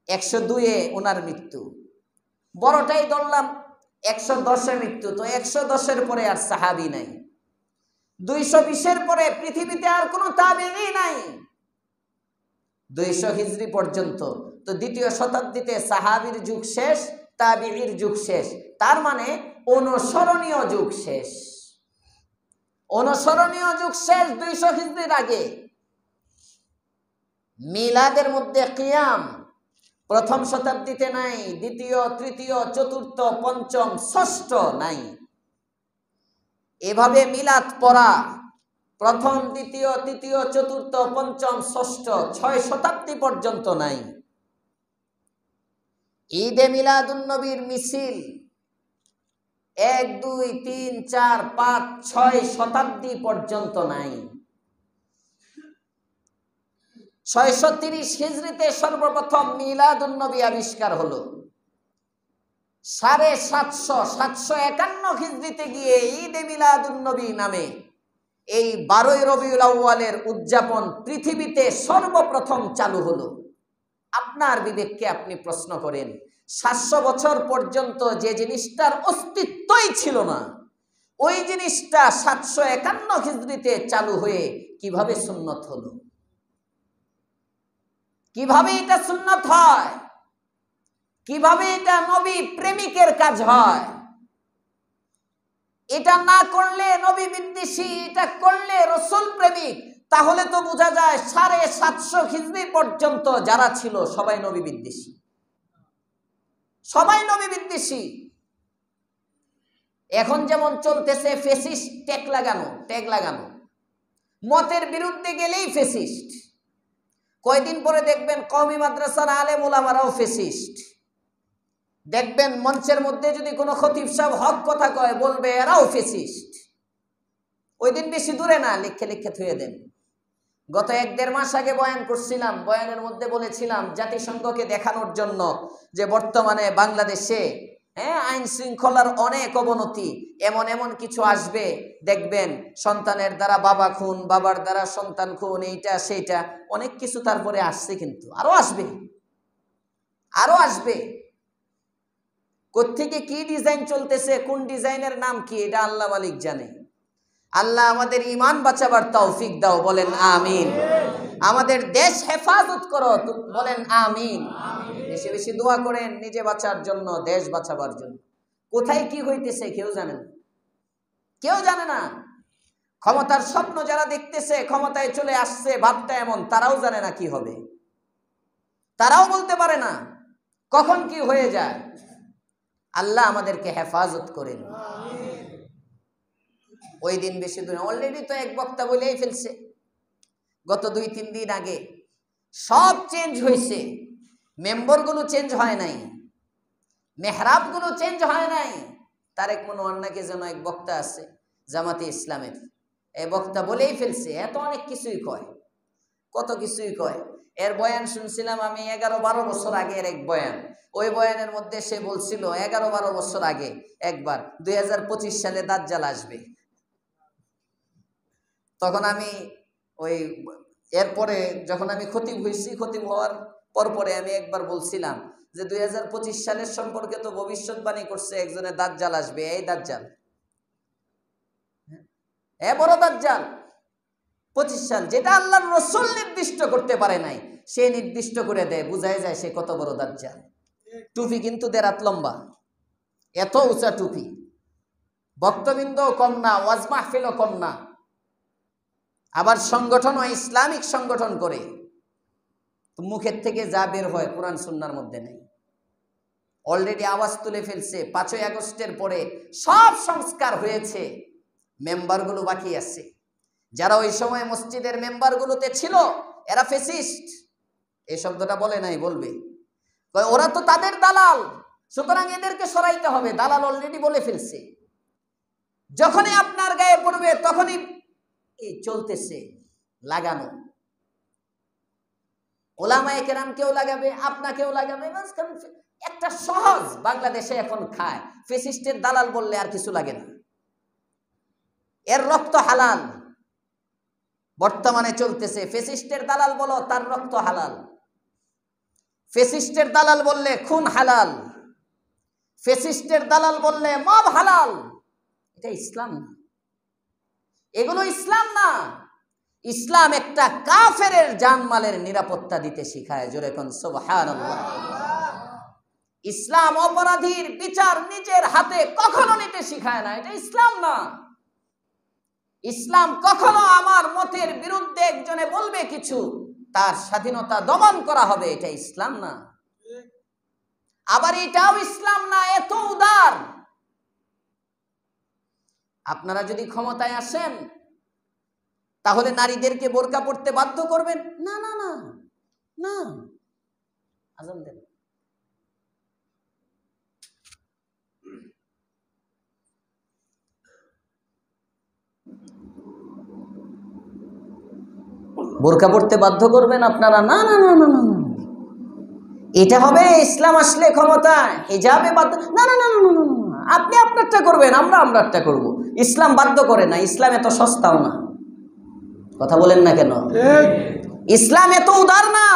102-এ ওনার মৃত্যু, বড়টাই ধরলাম 110-এ মৃত্যু, তো 110-এর পরে আর সাহাবী নাই। 220-এর পরে পৃথিবীতে আর কোনো তাবিঈ নাই। 200 হিজরি পর্যন্ত। তো দ্বিতীয় শতাব্দীতে সাহাবীর যুগ শেষ, তাবিঈর যুগ শেষ, তার মানে অনুসরণীয় যুগ শেষ। অনুসরণীয় যুগ শেষ 200 হিজরির আগে। মিলাদের মধ্যে কিয়াম প্রথম শতাব্দীতে নাই, দ্বিতীয়, তৃতীয়, চতুর্থ, পঞ্চম, ষষ্ঠ নাই। এভাবে মিলাদ পড়া প্রথম, দ্বিতীয়, তৃতীয়, চতুর্থ, পঞ্চম, ষষ্ঠ, 6 শতাব্দী পর্যন্ত নাই। ঈদে মিলাদুন নবীর মিছিল 1, 2, 3, 4, 5, 6 শতাব্দী পর্যন্ত নাই। 630 হিজরিতে সর্বপ্রথম মিলাদুন নবী আবিষ্কার হলো। 751 হিজরিতে গিয়ে ঈদে মিলাদুন নবী নামে এই 12 রবিউল আউয়ালের উদযাপন পৃথিবীতে সর্বপ্রথম চালু হলো। আপনার বিবেককে আপনি প্রশ্ন করেন, 700 বছর পর্যন্ত যে জিনিসটার অস্তিত্বই ছিল না, ওই জিনিসটা 751 হিজরিতে চালু হয়ে কিভাবে সুন্নত হলো? কিভাবে এটা সুন্নত হয়? কিভাবে এটা নবী প্রেমিকের কাজ হয়? এটা না করলে নবী বিদ্বেষী, এটা করলে রসুল প্রেমিক। তাহলে তো বোঝা যায় 750 হিজরি পর্যন্ত যারা ছিল সবাই নবী বিদ্বেষী, সবাই নবী বিদ্বেষী। এখন যেমন চলতেছে ফেসিস্ট ট্যাগ লাগানো, মতের বিরুদ্ধে গেলেই ফেসিস্ট। কয়দিন পরে দেখবেন কওমি মাদ্রাসার আলেম ওলামারাও ফেসিস্ট। দেখবেন মঞ্চের মধ্যে যদি কোনো খতিব সাহেব হক কথা কয়, বলবে এরাও ফেসিস্ট। ওই দিন বেশি দূরে না, লিখে লিখে থুয়ে দেন। গত 1-1.5 মাস আগে বয়ান করছিলাম, বয়ানের মধ্যে বলেছিলাম জাতিসংঘকে দেখানোর জন্য যে বর্তমানে বাংলাদেশে আইন শৃঙ্খলার অনেক অবনতি, এমন এমন কিছু আসবে, দেখবেন সন্তানের দ্বারা বাবা খুন, বাবার দ্বারা সন্তান খুন, এইটা সেইটা অনেক কিছু তারপরে আসছে, কিন্তু আরো আসবে। কোত্থেকে কি ডিজাইন চলতেছে, কোন ডিজাইনের নাম কি, এটা আল্লাহ মালিক জানে। আল্লাহ আমাদের ঈমান বাঁচাবার তৌফিক দাও, বলেন আমিন। আমাদের দেশ হেফাজত করো, বলেন আমিন। বেশি বেশি দোয়া করেন নিজে বাঁচার জন্য, দেশ বাঁচাবার জন্য। কোথায় কি হইতেছে কেউ জানে না। ক্ষমতার স্বপ্ন যারা দেখতেছে, ক্ষমতায় চলে আসছে ভাবটা এমন, তারাও জানে না কি হবে, তারাও বলতে পারে না কখন কি হয়ে যায়। আল্লাহ আমাদেরকে হেফাজত করেন। ওই দিন বেশি দূরে, অলরেডি তো এক বক্তা বলেই ফেলছে গত 2-3 দিন আগে, সব চেঞ্জ হয়েছে, মেম্বরগুলো চেঞ্জ হয় নাই, মেহরাবগুলো চেঞ্জ হয় নাই। তারেক মনোয়ার নাকি যেন এক বক্তা আছে জামাতে ইসলামের, এই বক্তা বলেই ফেলছে, এত অনেক কিছুই কয়, কত কিছুই কয়। এর বয়ান শুনছিলাম আমি 11-12 বছর আগের এক বয়ান। ওই বয়ানের মধ্যে সে বলছিল 11-12 বছর আগে একবার 2025 সালে দাজ্জাল আসবে। তখন আমি ওই এরপরে যখন আমি খতিব হয়েছি, খতিব হওয়ার পরে আমি একবার বলছিলাম যে 2025 সালের সম্পর্কে তো ভবিষ্যৎবাণী করছে একজনের দাজ্জাল আসবে, এই দাজ্জাল, বড় দাজ্জাল 25 সাল, যেটা আল্লাহর রাসূল নির্দিষ্ট করতে পারে নাই, সে নির্দিষ্ট করে দেয়, বুঝাই যায় সে কত বড় দাজ্জাল। টুপি কিন্তু 1.5 হাত লম্বা, এত উঁচা টুপি, বক্তবৃন্দ কম না, ওয়াজ মাহফিলও কম না, আবার সংগঠন ও ইসলামিক সংগঠন করে। মুখের থেকে যা বের হয় কোরআন সুন্নাহর মধ্যে নেই। অলরেডি আওয়াজ তুলে ফেলছে, 5ই আগস্টের পরে সব সংস্কার হয়েছে, মেম্বারগুলো বাকি আছে। যারা ওই সময় মসজিদের মেম্বারগুলোতে ছিল এরা ফেসিস্ট, এই শব্দটা বলে নাই, বলবে ওরা তো তাদের দালাল, সুতরাং এদেরকে সরাইতে হবে। দালাল অলরেডি বলে ফেলছে, যখনই আপনার গায়ে পড়বে তখনই চলতেছে লাগানো। ওলামায়ে কেরাম কেউ লাগাবে, আপনাকেও লাগাবে। একটা সহজ বাংলাদেশে এখন খায়, ফেসিস্টের দালাল বললে আর কিছু লাগে না, এর রক্ত হালাল। বর্তমানে চলতেছে ফেসিস্টের দালাল বলো, তার রক্ত হালাল। ফেসিস্টের দালাল বললে খুন হালাল, ফেসিস্টের দালাল বললে মব হালাল। এটা ইসলাম না, এগুলো ইসলাম না। ইসলাম একটা কাফেরের জানমালের নিরাপত্তা দিতে শিখায়। জোরে কোন সুবহানাল্লাহ। ইসলাম অপরাধীর বিচার নিজের হাতে কখনো নিতে শিখায় না, এটা ইসলাম না। ইসলাম কখনো আমার মতের বিরুদ্ধে একজনে বলবে কিছু, তার স্বাধীনতা দমন করা হবে, এটা ইসলাম না। আবার এটাও ইসলাম না এত উদার। আপনারা যদি ক্ষমতায় আসেন তাহলে নারীদেরকে বোরকা পড়তে বাধ্য করবেন? না না না না। আজান দেন। বোরকা পড়তে বাধ্য করবেন আপনারা? না না না না না না। এটা হবে ইসলাম আসলে ক্ষমতায়, হিজাবে বাধ্য? না না না না না না। আপনি আপনারটা করবেন, আমরা আমরারটা করব। ইসলাম বাধ্য করে না, ইসলাম এত সস্তাও না। কথা বলেন না কেন? ইসলাম এত উদার না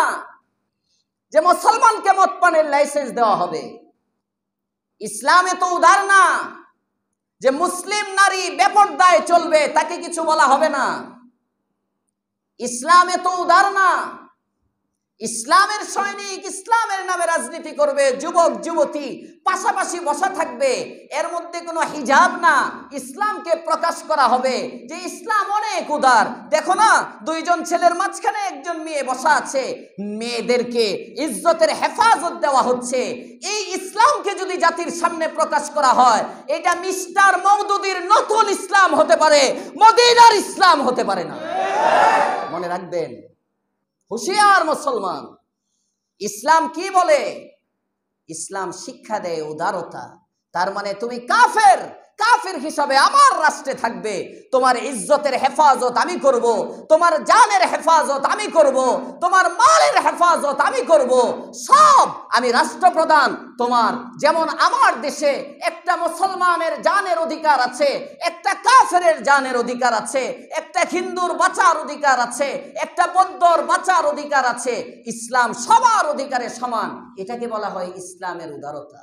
যে মুসলমানকে মদ পানের লাইসেন্স দেওয়া হবে। ইসলাম এত উদার না যে মুসলিম নারী বেপরদায় চলবে, তাকে কিছু বলা হবে না। ইসলাম এত উদার না। ইসলামের সৈনিক ইসলামের নামে রাজনীতি করবে, যুবক যুবতী পাশাপাশি বসা থাকবে, এর মধ্যে কোনো হিজাব না, ইসলামকে প্রকাশ করা হবে যে ইসলাম অনেক উদার। দেখো না, দুইজন ছেলের মাঝখানে একজন মেয়ে বসা আছে, মেয়েদেরকে ইজ্জতের হেফাজত দেওয়া হচ্ছে। এই ইসলামকে যদি জাতির সামনে প্রকাশ করা হয়, এটা মিস্টার মওদুদির নতুন ইসলাম হতে পারে, মদিনার ইসলাম হতে পারে না। মনে রাখবেন, হুঁশিয়ার মুসলমান। ইসলাম কি বলে? ইসলাম শিক্ষা দেয় উদারতা। তার মানে তুমি কাফের, কাফের হিসাবে আমার রাষ্ট্রে থাকবে, তোমার ইজ্জতের হেফাজত আমি করব, তোমার জানের হেফাজত আমি করব, তোমার মালের হেফাজত আমি করব, সব আমি রাষ্ট্রপ্রধান। তোমার যেমন আমার দেশে একটা মুসলমানের জানের অধিকার আছে, একটা কাফেরের জানের অধিকার আছে, একটা হিন্দুর বাঁচার অধিকার আছে, একটা বৌদ্ধর বাঁচার অধিকার আছে। ইসলাম সবার অধিকারে সমান। এটাকে বলা হয় ইসলামের উদারতা।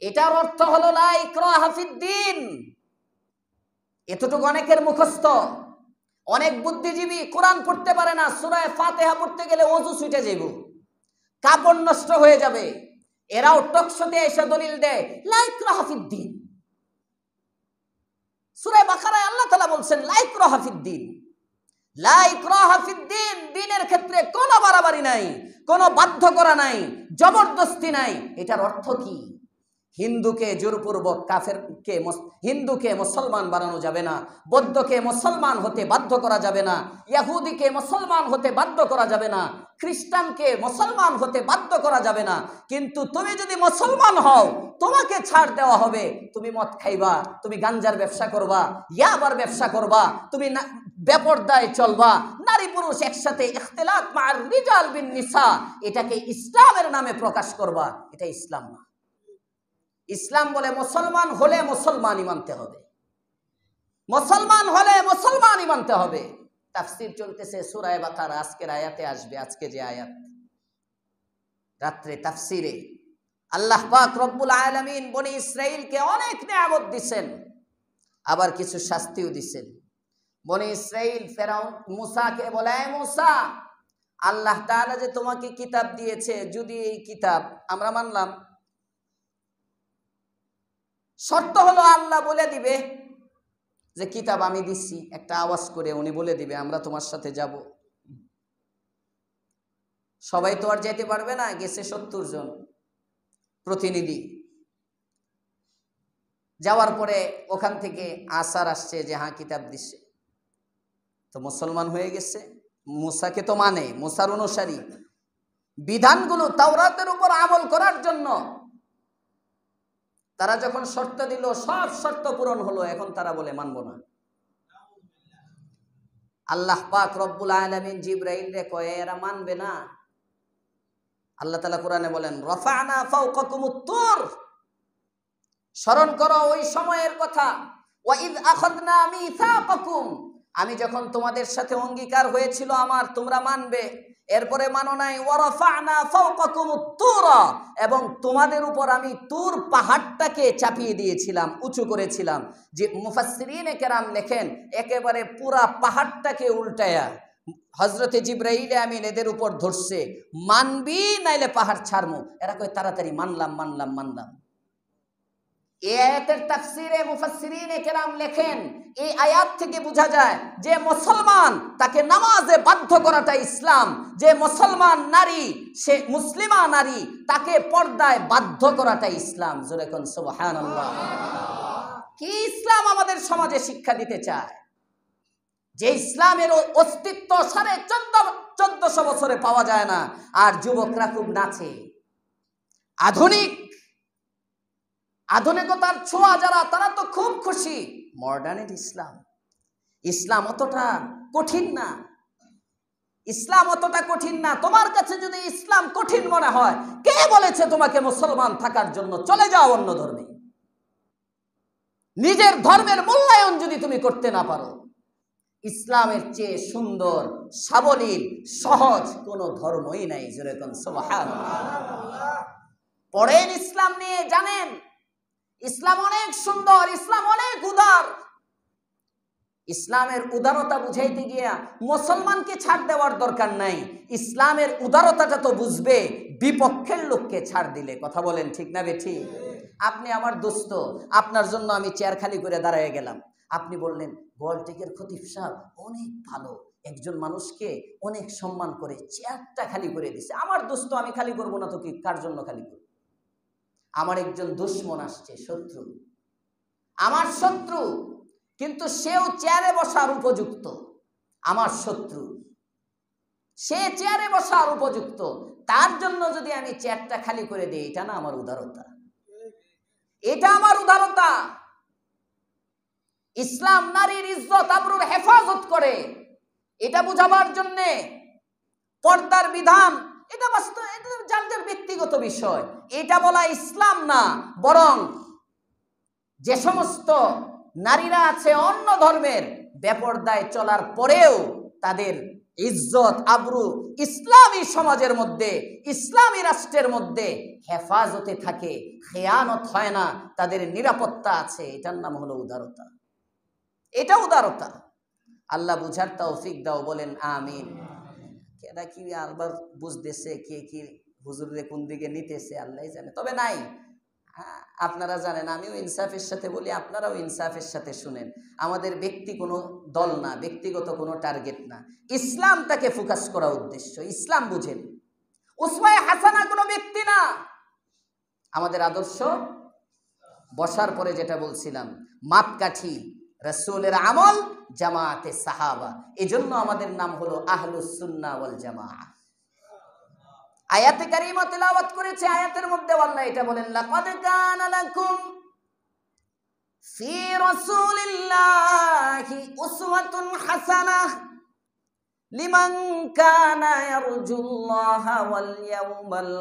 এটার অর্থ হলো লা ইকরাহা ফিদ্দিন। এতটুকু অনেকের মুখস্থ। অনেক বুদ্ধিজীবী কোরআন পড়তে পারে না, সূরা ফাতিহা পড়তে গেলে ওযু ছুটে যাবে, কাপড় নষ্ট হয়ে যাবে। এরাও টকশোতে এসে দলিল দেয় লা ইকরাহা ফিদ্দিন। সূরা বাকারায় আল্লাহ তাআলা বলছেন লা ইকরাহা ফিদ্দিন, লা ইকরাহা ফিদ্দিন। দ্বীনের ক্ষেত্রে কোনো বাড়াবাড়ি নাই, কোনো বাধ্য করা নাই, জবরদস্তি নাই। এটার অর্থ কি? হিন্দুকে জোরপূর্বক কাফেরকে হিন্দুকে মুসলমান বানানো যাবে না, বৌদ্ধকে মুসলমান হতে বাধ্য করা যাবে না, ইহুদিকে মুসলমান হতে বাধ্য করা যাবে না, খ্রিস্টানকে মুসলমান হতে বাধ্য করা যাবে না। কিন্তু তুমি যদি মুসলমান হও, তোমাকে ছাড় দেওয়া হবে। তুমি মদ খাইবা, তুমি গাঞ্জার ব্যবসা করবা, ইয়াবার ব্যবসা করবা, তুমি বেপরদায় চলবা, নারী পুরুষ একসাথে ইখতিলাত মা'আর রিজাল বিন নিসা, এটাকে ইসলামের নামে প্রকাশ করবা। এটা ইসলাম না। ইসলাম বলে মুসলমান হলে মুসলমানই মানতে হবে, মুসলমান হলে মুসলমানই মানতে হবে। তাফসীর চলতেছে সূরা বাকারা, আজকের আয়াতে আসবে। আজকে যে আয়াত, রাত্রে তাফসীরে আল্লাহ পাক রব্বুল আলামিন বনি ইসরাইলকে অনেক নিয়ামত দিবেন, আবার কিছু শাস্তিও দিবেন। বনি ইসরাইল ফেরাউন মুসাকে বলে, এ মুসা, আল্লাহ তাআলা যে তোমাকে কিতাব দিয়েছে, যদি এই কিতাব আমরা মানলাম, শর্ত হলো আল্লাহ বলে দিবে যে কিতাব আমি দিচ্ছি, একটা আওয়াজ করে উনি বলে দিবে আমরা তোমার সাথে যাব। সবাই তো আর যেতে পারবে না, গেছে 70 জন প্রতিনিধি। যাওয়ার পরে ওখান থেকে আসার আসছে যে হ্যাঁ কিতাব দিচ্ছে, তো মুসলমান হয়ে গেছে। মুসাকে তো মানে, মুসার অনুসারী, বিধানগুলো তাওরাতের উপর আমল করার জন্য তারা যখন শর্ত দিল, সব শর্ত পূরণ হলো, এখন তারা বলে মানব না। আল্লাহ পাক রব্বুল আলামিন জিবরাইল রে কয় এরা মানবে না। আল্লাহ তাআলা কোরআনে বলেন রাফা'না ফাওকাকুমুত তুর, স্মরণ করো ওই সময়ের কথা, ওয়া ইয আখাযনা মিসাকাকুম, আমি যখন তোমাদের সাথে অঙ্গীকার হয়েছিল আমার, তোমরা মানবে, এরপরে মানো নাই ওয়ারাফা'না ফাওকাকুমুত তুরা, এবং তোমাদের উপর আমি তুর পাহাড়টাকে চাপিয়ে দিয়েছিলাম, উঁচু করেছিলাম। যে মুফাসসিরিনে কেরাম লেখেন একেবারে পুরা পাহাড়টাকে উল্টায়া হযরতে জিবরাইল আমিন এদের উপর ধরছে, মানবি নাইলে পাহাড় ছাড়মু। এরা কয় তাড়াতাড়ি মানলাম মানলাম মানলাম। এই আয়াতের তাফসীরে মুফাসসিরিনে কেরাম লেখেন এই আয়াত থেকে বোঝা যায় যে মুসলমান তাকে নামাজে বাধ্য করাটা ইসলাম, যে মুসলমান নারী সে মুসলিমা নারী তাকে পর্দায় বাধ্য করাটা ইসলাম। জোরে কোন সুবহানাল্লাহ। কি ইসলাম আমাদের সমাজে শিক্ষা দিতে চায়, যে ইসলামের অস্তিত্ব 1450 বছরে পাওয়া যায় না, আর যুবকরা খুব নাচে। আধুনিকতার ছোঁয়া যারা, তারা তো খুব খুশি। মডার্নের ইসলাম, ইসলাম অতটা কঠিন না, ইসলাম অতটা কঠিন না। তোমার কাছে যদি ইসলাম কঠিন মনে হয়, কে বলেছে তোমাকে মুসলমান থাকার জন্য? চলে যাও অন্য ধর্মে। নিজের ধর্মের মূল্যায়ন যদি তুমি করতে না পারো, ইসলামের চেয়ে সুন্দর, সাবলীল, সহজ কোনো ধর্মই নাই। যেরকম সুবহানাল্লাহ। পড়েন ইসলাম নিয়ে, জানেন ইসলাম অনেক সুন্দর, ইসলাম অনেক উদার। ইসলামের উদারতা বুঝাইতে গিয়া মুসলমানকে ছাড় দেওয়ার দরকার নাই। ইসলামের উদারতাটা তো বুঝবে বিপক্ষের লোককে ছাড় দিলে। কথা বলেন ঠিক না বেঠি? আপনি আমার দোস্ত, আপনার জন্য আমি চেয়ার খালি করে দাঁড়ায় গেলাম। আপনি বললেন গোয়ালটেকের খতিব সাহেব অনেক ভালো, একজন মানুষকে অনেক সম্মান করে চেয়ারটা খালি করে দিছে। আমার দোস্ত, আমি খালি করবো না তো কি? কার জন্য খালি করব? আমার একজন দুশমন আসছে, শত্রু, আমার শত্রু, কিন্তু সেও চেয়ারে বসার উপযুক্ত। আমার শত্রু, সে চেয়ারে বসার উপযুক্ত, তার জন্য যদি আমি চেয়ারটা খালি করে দিই, এটা না আমার উদারতা? এটা আমার উদারতা। ইসলাম নারীর ইজ্জত আবরুর হেফাজত করে, এটা বুঝাবার জন্যে পর্দার বিধান, এটা বাস্তব, এটা যার যার ব্যক্তিগত বিষয়। এটা বলা ইসলাম না, বরং যে সমস্ত নারীরা আছে অন্য ধর্মের, বেপরদায় চলার পরেও তাদের ইজ্জত আবরু ইসলামী সমাজের মধ্যে, ইসলামী রাষ্ট্রের মধ্যে হেফাজতে থাকে, খেয়ানত হয় না, তাদের নিরাপত্তা আছে। এটার নাম হলো উদারতা। এটা উদারতা। আল্লাহ বুঝার তৌফিক দাও, বলেন আমিন। কেডা কি আবার বুঝতেছে, কে কি হুজুরে কোন দিকে নিতেছে আল্লাহ জানে। তবে নাই, আপনারা জানেন, আমিও ইনসাফের সাথে বলি, আপনারাও ইনসাফের সাথে শুনেন। আমাদের ব্যক্তি কোনো দল না, ব্যক্তিগত কোনো টার্গেট না, ইসলামটাকে ফোকাস করা উদ্দেশ্য। ইসলাম বুঝেন, উসওয়ায়ে হাসানা কোনো ব্যক্তি না। আমাদের আদর্শ বসার পরে যেটা বলছিলাম, মাপকাঠি রাসূলের আমল, জামাতে সাহাবা। এজন্য আমাদের নাম হলো আহলুস সুন্নাহ ওয়াল জামাআহ। আয়াতে কারিমা তেলাওয়াত করেছে, আয়াতের মধ্যে আল্লাহ এটা বলেন, লাকাদ কানা লাকুম ফি রাসূলিল্লাহি উসওয়াতুন হাসানাহ লিমান কানা ইয়ারজুল্লাহা ওয়াল ইয়াওমাল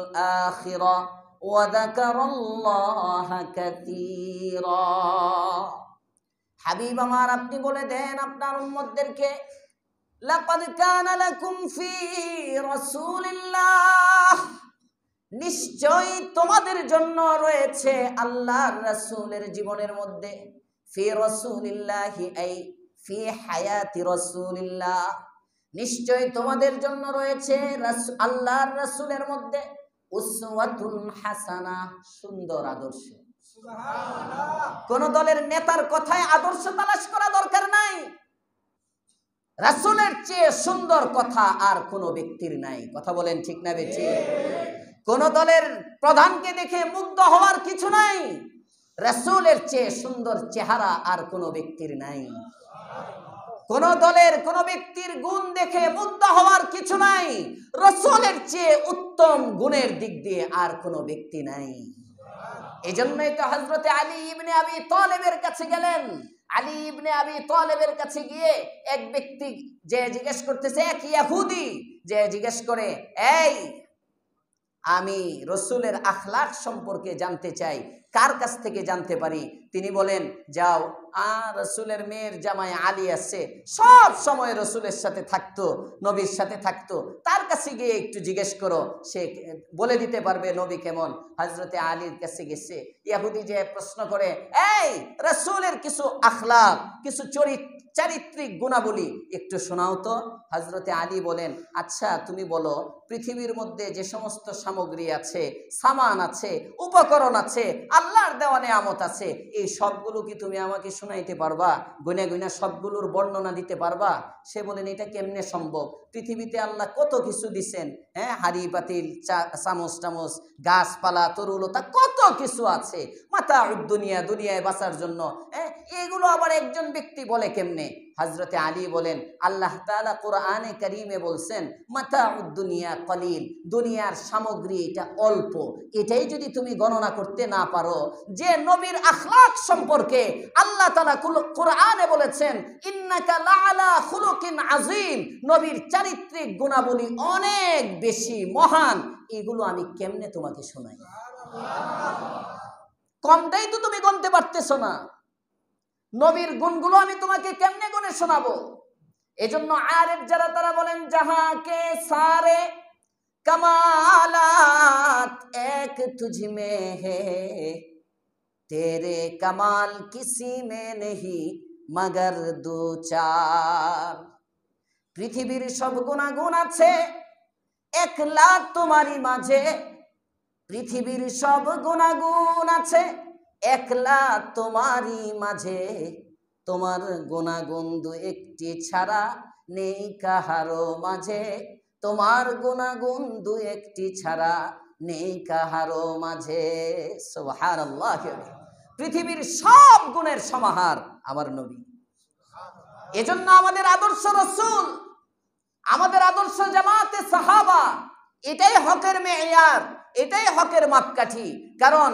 আখিরা ওয়া যাকারাল্লাহা কাসীরা। হাবিব আমার, আপনি বলে দেন আপনার উম্মতদেরকে, লাকাদ কানা লাকুম ফি রাসূলিল্লাহ, নিশ্চয় তোমাদের জন্য রয়েছে আল্লাহর রাসূলের জীবনের মধ্যে, ফি রাসূলিল্লাহি আই ফি হায়াতি রাসূলিল্লাহ, নিশ্চয় তোমাদের জন্য রয়েছে আল্লাহর রাসূলের মধ্যে উসওয়াতুন হাসানা, সুন্দর আদর্শ। কোন দলের নেতার কথায় আদর্শ তালাশ করা দরকার নাই। রাসূলের চেয়ে সুন্দর কথা আর কোন ব্যক্তির নাই। কথা বলেন ঠিক না বেঠি? কোন দলের প্রধানকে দেখে মুগ্ধ হওয়ার কিছু নাই। রাসূলের চেয়ে সুন্দর চেহারা আর কোন ব্যক্তির নাই। কোন দলের কোন ব্যক্তির গুণ দেখে মুগ্ধ হওয়ার কিছু নাই। রাসূলের চেয়ে উত্তম গুণের দিক দিয়ে আর কোন ব্যক্তি নাই। এজন্যই তো হযরতে আলী ইবনে আবি তালেবের কাছে গেলেন। আলী ইবনে আবি তালেবের কাছে গিয়ে এক ব্যক্তি যে জিজ্ঞেস করতেছে, এক ইহুদি যে জিজ্ঞেস করে, এই আমি রাসূলের আখলাক সম্পর্কে জানতে চাই, কার কাছ থেকে জানতে পারি? তিনি বলেন, যাও, রসুলের মেয়ের জামাই আলী আছে, সব সময় রসুলের সাথে থাকতো, নবীর সাথে থাকতো, তার কাছে গিয়ে একটু জিজ্ঞেস করো, সে বলে দিতে পারবে নবী কেমন। হযরতে আলীর কাছে গেছে, ইহুদি যে প্রশ্ন করে, এই রসুলের কিছু আখলাক, কিছু চারিত্রিক গুণাবলী একটু শোনাও তো। হযরতে আলী বলেন, আচ্ছা তুমি বলো, পৃথিবীর মধ্যে যে সমস্ত সামগ্রী আছে, সামান আছে, উপকরণ আছে, আল্লাহর দেওয়া নেয়ামত আছে, এই সবগুলো কি তুমি আমাকে শোনাইতে পারবা? গুনে গুনে সবগুলোর বর্ণনা দিতে পারবা? সে বলেন, এটা কেমনে সম্ভব? পৃথিবীতে আল্লাহ কত কিছু দিছেন, হ্যাঁ, হাড়ি পাতিল, চামচ টামচ, গাছপালা, তরুলতা, কত কিছু আছে, মাতা দুনিয়া, দুনিয়ায় বাঁচার জন্য, হ্যাঁ, এগুলো আবার একজন ব্যক্তি বলে কেমনে? হযরতে আলী বলেন, আল্লাহ তাআলা কোরআনে কারীমে বলছেন, মাতাউদ দুনিয়া কলিল, দুনিয়ার সামগ্রী এটা অল্প। এটাই যদি তুমি গণনা করতে না পারো, যে নবীর আখলাক সম্পর্কে আল্লাহ তাআলা কোরআনে বলেছেন, ইন্নাকা লাআলা খুলুকিন আযীম, নবীর চারিত্রিক গুণাবলী অনেক বেশি মহান, এগুলো আমি কেমনে তোমাকে শোনাই? কমটাই তো তুমি গণতে পারতেছো না, নবীর গুণগুলো আমি তোমাকে কেমনে গুণে শোনাবো? এজন্য আরেফ যারা, তারা বলেন, যাহাকে সারে कमालात एक तुझ में है, तेरे कमाल किसी में नहीं मगर दो चार। পৃথিবীর সব গুণাগুণ আছে একলা তোমারই মাঝে, পৃথিবীর সব গুণাগুণ আছে একলা তোমারই মাঝে, তোমার গুণাগুণ দু একটি ছাড়া নেই কাহারো মাঝে, তোমার গুণাগুণ দু একটি ছাড়া নেই কাহারো মাঝে। সুবহানাল্লাহ। পৃথিবীর সব গুণের সমাহার আমার নবী। এজন্য আমাদের আদর্শ রাসূল, আমাদের আদর্শ জামাতে সাহাবা, এটাই হকের মেয়ার, এটাই হকের মাপকাঠি। কারণ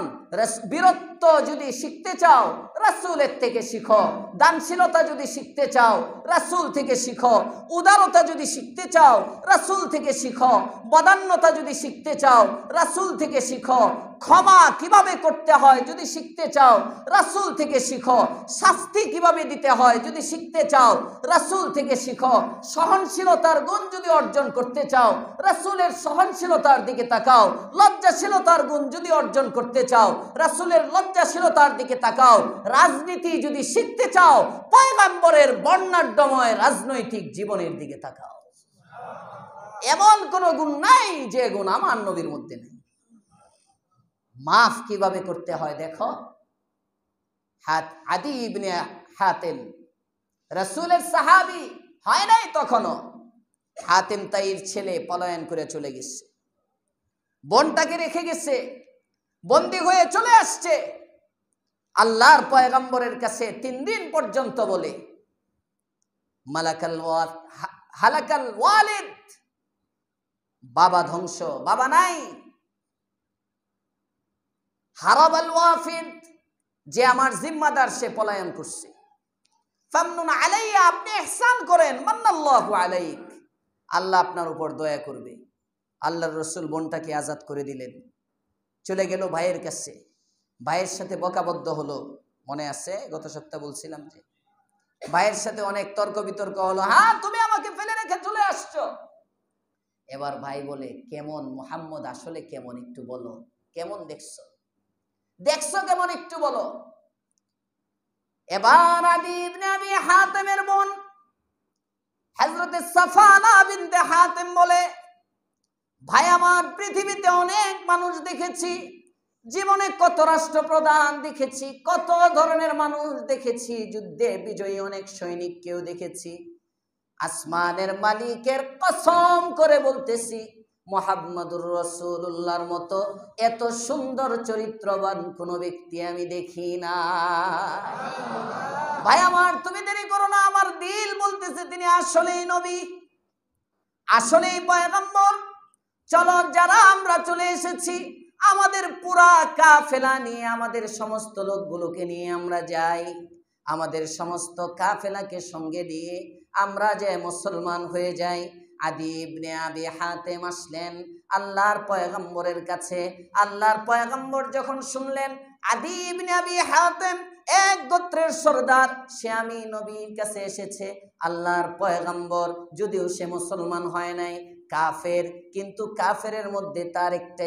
বীরত্ব যদি শিখতে চাও, রাসূলের থেকে শিখো। দানশীলতা যদি শিখতে চাও, রাসূল থেকে শিখো। উদারতা যদি শিখতে চাও, রাসূল থেকে শিখো। বদান্যতা যদি শিখতে চাও, রাসূল থেকে শিখো। ক্ষমা কিভাবে করতে হয় যদি শিখতে চাও, রাসূল থেকে শিখো। শাস্তি কিভাবে দিতে হয় যদি শিখতে চাও, রাসূল থেকে শিখো। সহনশীলতার গুণ যদি অর্জন করতে চাও, রাসূলের সহনশীলতার দিকে তাকাও। লজ্জাশীলতার গুণ যদি অর্জন করতে চাও, রাসূলের লজ্জাশীলতার দিকে তাকাও। রাজনীতি যদি শিখতে চাও, পয়গম্বরের বর্ণাঢ্যময় রাজনৈতিক জীবনের দিকে তাকাও। এমন কোন গুণ নাই যে গুণ আমার নবীর মধ্যে নেই। মাফ কিভাবে করতে হয় দেখো। আদি ইবনে হাতেম রাসূলের সাহাবী হয় নাই তখনও। হাতেম তাইর ছেলে পলায়ন করে চলে গেছে, বোনটাকে রেখে গেছে, বন্দী হয়ে চলে আসছে। আল্লাহর পয়গম্বরের কাছে 3 দিন পর্যন্ত বলে, হালাকাল ওয়ালিদ, বাবা ধ্বংস, বাবা নাই। হারাবাল ওয়াফিদ, যে আমার জিম্মাদার সে পলায়ন করছে। ফামনুন আলাইয়া, আপনি ইহসান করেন, মান্নাল্লাহু আলাইক, আল্লাহ আপনার উপর দয়া করবে। আল্লাহর রাসূল বোনটাকে আজাদ করে দিলেন, চলে গেল ভাইয়ের কাছে। ভাইয়ের সাথে বকাবদ্ধ হলো, মনে আছে গত সপ্তাহে বলছিলাম যে ভাইয়ের সাথে অনেক তর্ক বিতর্ক হলো। হ্যাঁ, তুমি আমাকে ফেলে রেখে চলে আসছো। এবার ভাই বলে, কেমন মুহাম্মদ আসলে কেমন একটু বলো, কেমন দেখছো কেমন একটু বলো। এবার আদি ইবনে আবি হাতেমের বোন হযরতে সাফানা বিনতে হাতেম বলে, ভাই আমার, পৃথিবীতে অনেক মানুষ দেখেছি, জীবনে কত রাষ্ট্রপ্রধান দেখেছি, কত ধরনের মানুষ দেখেছি, যুদ্ধে বিজয়ী অনেক সৈনিককেও দেখেছি। আসমানের মালিকের কসম করে বলতেছি, মুহাম্মদুর রাসূলুল্লাহর মতো এত সুন্দর চরিত্রবান কোন ব্যক্তি আমি দেখি না। ভাই আমার, তুমি দেরি করো না, আমার দিল বলতেছে তিনি আসলেই নবী, আসলেই পয়গম্বর। চলো, যারা আমরা চলে এসেছি, আমাদের পুরা কাফেলা নিয়ে, আমাদের সমস্ত লোকগুলোকে নিয়ে আমরা যাই। আমাদের সমস্ত কাফেলাকে সঙ্গে নিয়ে আমরা যে মুসলমান হয়ে যাই। আদি ইবনে আবি হাতেম আসলেন আল্লাহর পয়গম্বরের কাছে। আল্লাহর পয়গম্বর যখন শুনলেন আদি ইবনে আবি হাতেম এক গোত্রের সর্দার, সে আমি নবীর কাছে এসেছে, আল্লাহর পয়গম্বর, যদিও সে মুসলমান হয় নাই, কাফের, কিন্তু কাফেরের মধ্যে তার একটা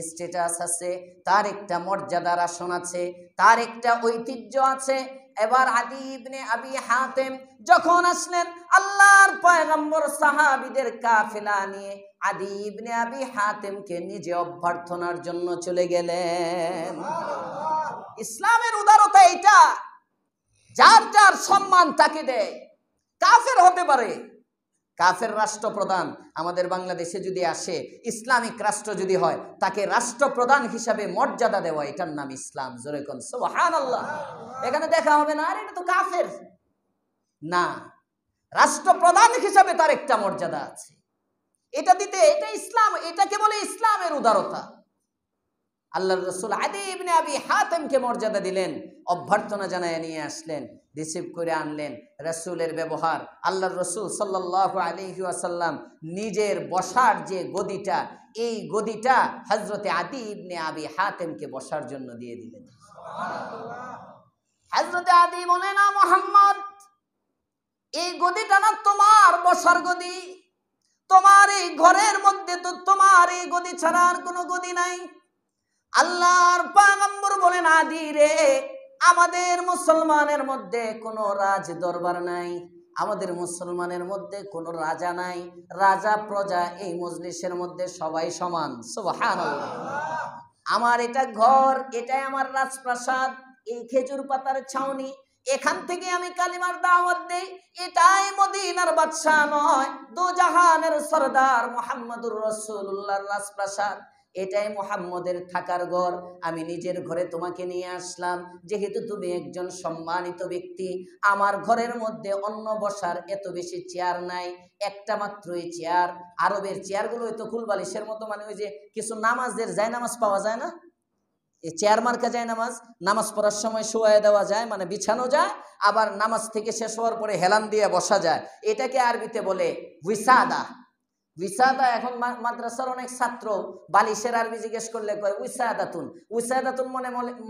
স্ট্যাটাস আছে, তার একটা মর্যাদার আসন আছে, তার একটা ঐতিহ্য আছে। এবার আদি ইবনে আবি হাতেম যখন আসলেন, আল্লাহর পয়গম্বর সাহাবীদের কাফেলা নিয়ে আদি ইবনে আবি হাতেমকে নিজে অভ্যর্থনার জন্য চলে গেলেন। ইসলামের উদারতা এটা, যার যার সম্মান তাকে দেয়। কাফের হতে পারে, কাফের রাষ্ট্রপ্রধান আমাদের বাংলাদেশে যদি আসে, ইসলামিক রাষ্ট্র যদি হয়, তাকে রাষ্ট্রপ্রধান হিসাবে মর্যাদা দেওয়া, এটার নাম ইসলাম। জোরে কোন সুবহানাল্লাহ। এখানে দেখা হবে না আরে এটা তো কাফের, না, রাষ্ট্রপ্রধান হিসাবে তার একটা মর্যাদা আছে, এটা দিতে, এটা ইসলাম, এটাকে বলে ইসলামের উদারতা। আল্লাহর রাসূল আদি ইবনে আবি হাতেমকে মর্যাদা দিলেন, অভ্যর্থনা জানায় নিয়ে আসলেন, রিসিভ করে আনলেন। রাসূলের ব্যবহার, আল্লাহর রাসূল সাল্লাল্লাহু আলাইহি ওয়াসাল্লাম নিজের বসার যে গদিটা, এই গদিটা হযরতে আদি ইবনে আবি হাতেমকে বসার জন্য দিয়ে দিলেন। হযরতে আদি বলে, না মুহাম্মদ, এই গদিটা না তোমার বসার গদি, তোমার এই ঘরের মধ্যে তো তোমার এই গদি ছাড়া আর কোনো গদি নাই। আল্লাহর পয়গম্বর বলেন, আদি রে, আমাদের মুসলমানের মধ্যে কোনো রাজ দরবার নাই, আমাদের মুসলমানের মধ্যে কোনো রাজা নাই, রাজা প্রজা এই মজলিসের মধ্যে সবাই সমান। সুবহানাল্লাহ। আমার এটা ঘর, এটাই আমার রাজপ্রাসাদ, এই খেজুর পাতার ছাউনি, এখান থেকে আমি কালিমার দাওয়াত দেই, এটাই মদিনার বাদশা নয়, দু জাহানের সরদার মুহাম্মদুর রাসূলুল্লাহর রাজপ্রাসাদ, এটাই মুহাম্মদের থাকার ঘর। আমি নিজের ঘরে তোমাকে নিয়ে আসলাম, যেহেতু তুমি একজন সম্মানিত ব্যক্তি। আমার ঘরের মধ্যে অন্য বসার এত বেশি চেয়ার নাই, একটা মাত্রই চেয়ার। আরবের চেয়ারগুলো হয়তো কুলবালিশের মতো, মানে ওই যে কিছু নামাজের জায়নামাজ পাওয়া যায় না, এই চেয়ার মার্কা যায় নামাজ, নামাজ পড়ার সময় শোয়ায় দেওয়া যায়, মানে বিছানো যায়, আবার নামাজ থেকে শেষ হওয়ার পরে হেলান দিয়ে বসা যায়, এটাকে আরবিতে বলে উইসাদা। উইসাদা, এখন মাদ্রাসার অনেক ছাত্র বালিশের আরবি জিজ্ঞেস করলে কয় উইসাদাতুন, উইসাদাতুন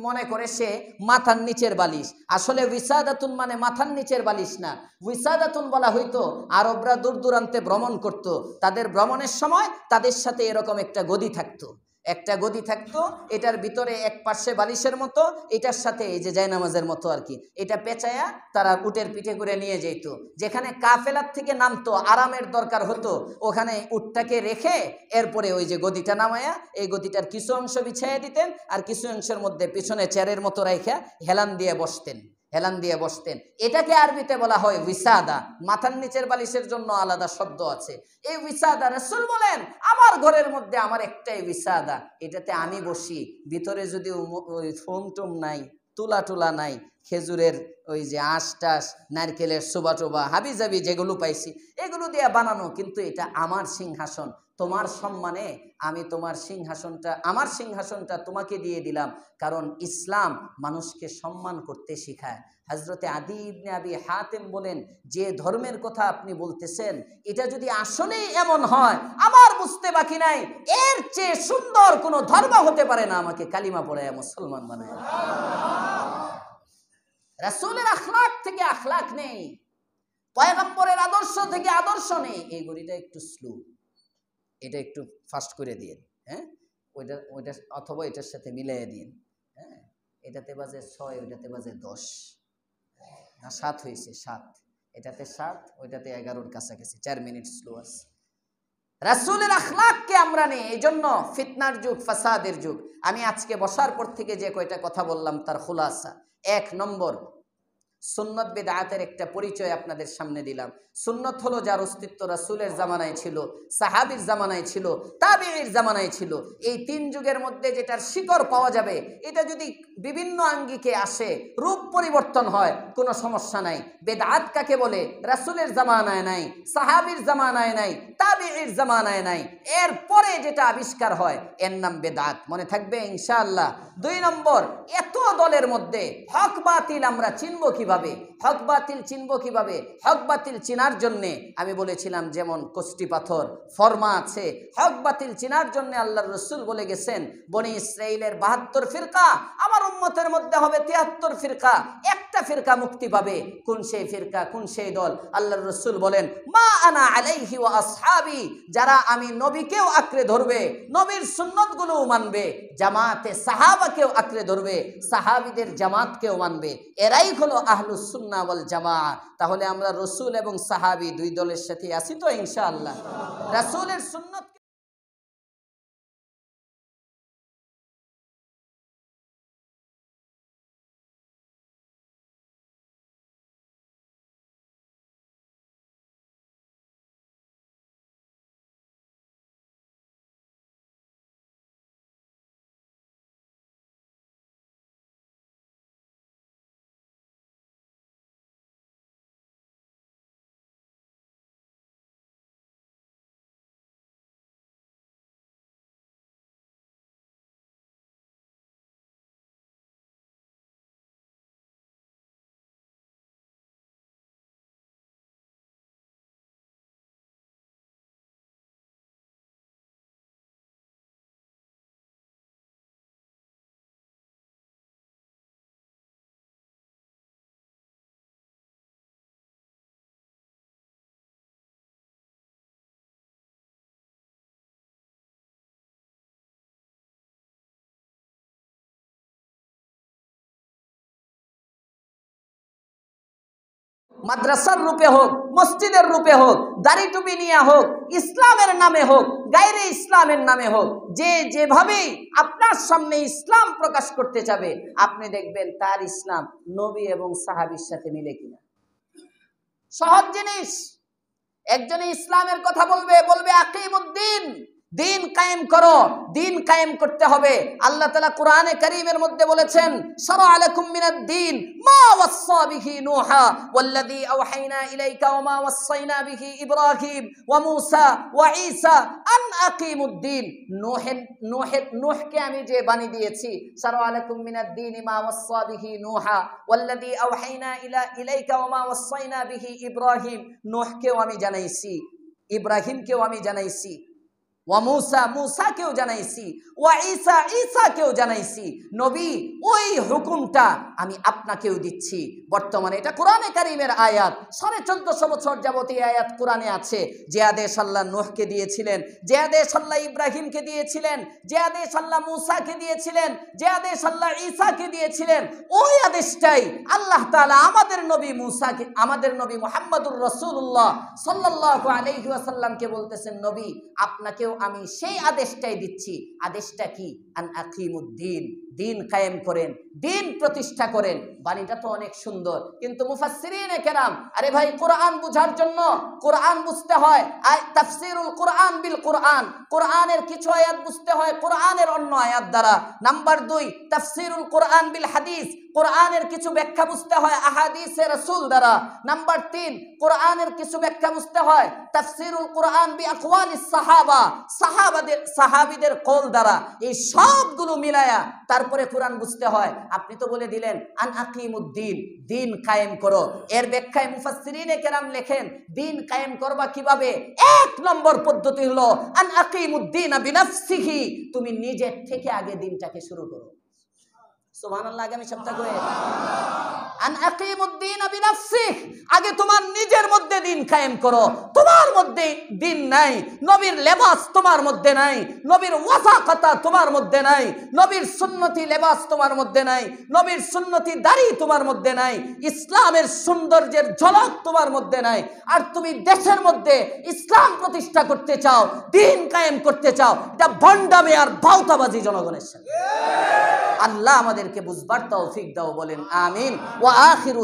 মনে করে সে মাথার নিচের বালিশ, আসলে উইসাদাতুন মানে মাথার নিচের বালিশ না। উইসাদাতুন বলা হইতো আরবরা দূর দূরান্তে ভ্রমণ করত, তাদের ভ্রমণের সময় তাদের সাথে এরকম একটা গদি থাকতো, একটা গদি থাকতো, এটার ভিতরে এক পাশে বালিশের মতো, এটার সাথে এই যে জায়নামাজের মতো আর কি, এটা পেঁচায়া তারা উটের পিঠে করে নিয়ে যেত। যেখানে কাফেলার থেকে নামতো, আরামের দরকার হতো, ওখানে উটটাকে রেখে এরপরে ওই যে গদিটা নামায়া এই গদিটার কিছু অংশ বিছাইয়া দিতেন, আর কিছু অংশের মধ্যে পিছনে চেয়ারের মতো রাইখা হেলান দিয়ে বসতেন, হেলান দিয়ে বসতেন। এটাকে আরবিতে বলা হয় উইসাদা। মাথার নিচের বালিশের জন্য আলাদা শব্দ আছে। এই উইসাদা, রাসূল বলেন আমার ঘরের মধ্যে আমার একটাই উইসাদা, এটাতে আমি বসি। ভিতরে যদি ওই ফোম টোম নাই, তুলা টুলা নাই, খেজুরের ওই যে আঁশ টাশ, নারকেলের সোবা টোবা হাবিজাবি যেগুলো পাইছি এগুলো দিয়ে বানানো, কিন্তু এটা আমার সিংহাসন, তোমার সম্মানে আমি তোমার সিংহাসনটা, আমার সিংহাসনটা তোমাকে দিয়ে দিলাম, কারণ ইসলাম মানুষকে সম্মান করতে শেখায়। হযরতে আদি ইবনে আবি হাতেম বলেন, যে ধর্মের কথা আপনি বলতেছেন, এটা যদি আসলেই এমন হয়, আমার বুঝতে বাকি নাই, এর চেয়ে সুন্দর কোনো ধর্ম হতে পারে না আমাকে কালিমা পড়ায় মুসলমান বানায়। রাসূলের আখলাক থেকে আখলাক নেই, পয়গম্বরের আদর্শ থেকে আদর্শ নেই। এই গড়িটা একটু স্লো, এটা একটু ফাস্ট করে দিন, হ্যাঁ, ওইটা ওইটা অথবা এটার সাথে মিলিয়ে দিন, হ্যাঁ, এটাতে বাজে 6, ওইটাতে বাজে 10, না 7 হয়েছে, 7, এটাতে 7, ওইটাতে 11-র কাছাকাছি, 4 মিনিট স্লো আছে। রাসূলের আখলাককে আমরা নেই, এই জন্য ফিতনার যুগ, ফাসাদের যুগ। আমি আজকে বসার পর থেকে যে কয়টা কথা বললাম তার খুলাসা, 1 নম্বর, সুন্নত বিদআতের একটা পরিচয় আপনাদের সামনে দিলাম। সুন্নত হলো যার অস্তিত্ব রাসূলের জামানায় ছিল, সাহাবীর জামানায় ছিল, তাবেঈর জামানায় ছিল। এই 3 যুগের মধ্যে যেটার শিকড় পাওয়া যাবে, এটা যদি বিভিন্ন আঙ্গিকে আসে, রূপ পরিবর্তন হয়, কোনো সমস্যা নাই। বিদআত কাকে বলে? রাসূলের জামানায় নাই, সাহাবীর জামানায় নাই, তাবেঈর জামানায় নাই, এরপরে যেটা আবিষ্কার হয় এর নাম বিদআত। মনে থাকবে ইনশাআল্লাহ। 2 নম্বর, এত দলের মধ্যে হক বাতিল আমরা চিনব কিভাবে? কিভাবে, হক বাতিল চিনব কিভাবে? হক বাতিল চিনার জন্যে আমি বলেছিলাম যেমন কষ্টি পাথর ফরমা আছে, হক বাতিল চিনার জন্য আল্লাহর রসুল বলে গেছেন বনি ইসরাইলের 72 ফিরকা, আমার উম্মতের মধ্যে হবে 73 ফিরকা, একটা ফিরকা মুক্তি পাবে। কোন সেই ফিরকা, কোন সেই দল? আল্লাহর রসুল বলেন মা আনা আলাইহি ওয়া আসহাবি, যারা আমি নবীকেও আঁকড়ে ধরবে, নবীর সুন্নতগুলোও মানবে, জামাতে সাহাবাকেও আঁকড়ে ধরবে, সাহাবীদের জামাতকেও মানবে, এরাই হলো আহলুস সুন্নাহ ওয়াল জামাআহ। তাহলে আমরা রসুল এবং সাহাবী দুই দলের সাথে আছি তো ইনশাআল্লাহ। রাসূলের সুন্নত মাদ্রাসার রূপে হোক, মসজিদের রূপে হোক, দাড়ি টুপি নিয়ে হোক, ইসলামের নামে হোক, গায়রে ইসলামের নামে হোক, যে যেভাবেই আপনার সামনে ইসলাম প্রকাশ করতে যাবে আপনি দেখবেন তার ইসলাম নবী এবং সাহাবীর সাথে মিলে কিনা। সহজ জিনিস, একজনে ইসলামের কথা বলবে, বলবে আকিমুদ্দিন, দিন কায়েম করো, দিন কায়েম করতে হবে। আল্লাহ তাআলা কোরআনে কারীমের মধ্যে বলেছেন শারআ লাকুম মিনাদ-দীন মা ওয়াসসা বিহি নূহা ওয়াল্লাযী আওহাইনা ইলাইকা ওয়া মা ওয়াসসাইনা বিহি ইব্রাহিম ওয়া মূসা ওয়া ঈসা আন আকিমুদ্দিন। নূহকে আমি যে বাণী দিয়েছি, শারআ লাকুম মিনাদ-দীন মা ওয়াসসা বিহি নূহা ওয়াল্লাযী আওহাইনা ইলাইকা ওয়া মা ওয়াসসাইনা বিহি ইব্রাহিম, নূহকেও আমি জানাইছি, ইব্রাহিমকেও আমি জানাইছি, ওয়া মূসা, মূসাকেও জানাইছি, ওয়া ঈসা, ঈসাকেও জানাইছি। নবী ওই হুকুমটা আমি আপনাকেও দিচ্ছি। বর্তমানে এটা কোরআনে কারীমের আয়াত, 1450 বছর যাবত এই আয়াত কোরআনে আছে। যে আদেশ আল্লাহ নূহকে দিয়েছিলেন, যে আদেশ আল্লাহ ইব্রাহিমকে দিয়েছিলেন, যে আদেশ আল্লাহ মূসাকে দিয়েছিলেন, যে আদেশ আল্লাহ ঈসাকে দিয়েছিলেন, ওই আদেশটাই আল্লাহ তাআলা আমাদের নবী মূসাকে, আমাদের নবী মুহাম্মদুর রাসূলুল্লাহ সাল্লাল্লাহু আলাইহি ওয়াসাল্লামকে বলতেছেন নবী আপনাকেও আমি সেই আদেশটাই দিচ্ছি। আদেশটা কি? আন আকিমুদ্দিন, দিন কায়েম করেন, দিন প্রতিষ্ঠা করেন। বাণীটা তো অনেক সুন্দর, কিন্তু মুফাসসিরিনে কেরাম, আরে ভাই কোরআন বুঝার জন্য কোরআন বুঝতে হয়, তাফসীরুল কোরআন বিল কোরআন, কোরআনের কিছু আয়াত বুঝতে হয় কোরআনের অন্য আয়াত দ্বারা। নাম্বার 2 তাফসীরুল কোরআন বিল হাদিস, কোরআনের কিছু ব্যাখ্যা বুঝতে হয় আহাদিসে রাসূল দ্বারা। নাম্বার 3 কোরআনের কিছু ব্যাখ্যা বুঝতে হয় তাফসীরুল কোরআন বি আকওয়ালিস সাহাবা, সাহাবীদের কওল দ্বারা। এই সবগুলো মিলায়া তারপরে কোরআন বুঝতে হয়। আপনি তো বলে দিলেন আন আকিমুদ্দিন, দিন কায়েম করো। এর ব্যাখ্যায় মুফাসসিরিনে কেরাম লেখেন দিন কায়েম করবা কিভাবে? 1 নম্বর পদ্ধতি হলো আন আকিমুদ্দিন বিনাফসিহি, তুমি নিজের থেকে আগে দিনটাকে শুরু করো। সুবহানাল্লাহ, আগামী সপ্তাহ করে আন আকিমুদ্দিন বিনাফসিহ, আগে তোমার নিজের মধ্যে দিন কায়েম করো। তোমার মধ্যে দিন নাই, নবীর লেবাস তোমার মধ্যে নাই, নবীর ওয়াসাকাতা তোমার মধ্যে নাই, নবীর সুন্নতি লেবাস তোমার মধ্যে নাই, নবীর সুন্নতি দাড়ি তোমার মধ্যে নাই, ইসলামের সৌন্দর্যের ঝলক তোমার মধ্যে নাই। আর তুমি দেশের মধ্যে ইসলাম প্রতিষ্ঠা করতে চাও, দিন কায়েম করতে চাও, এটা ভণ্ডামি আর ভাওতাবাজি জনগণের সাথে। আল্লাহ আমাদেরকে বুঝবার তৌফিক দাও, বলেন আমিন। ওয়া আখিরু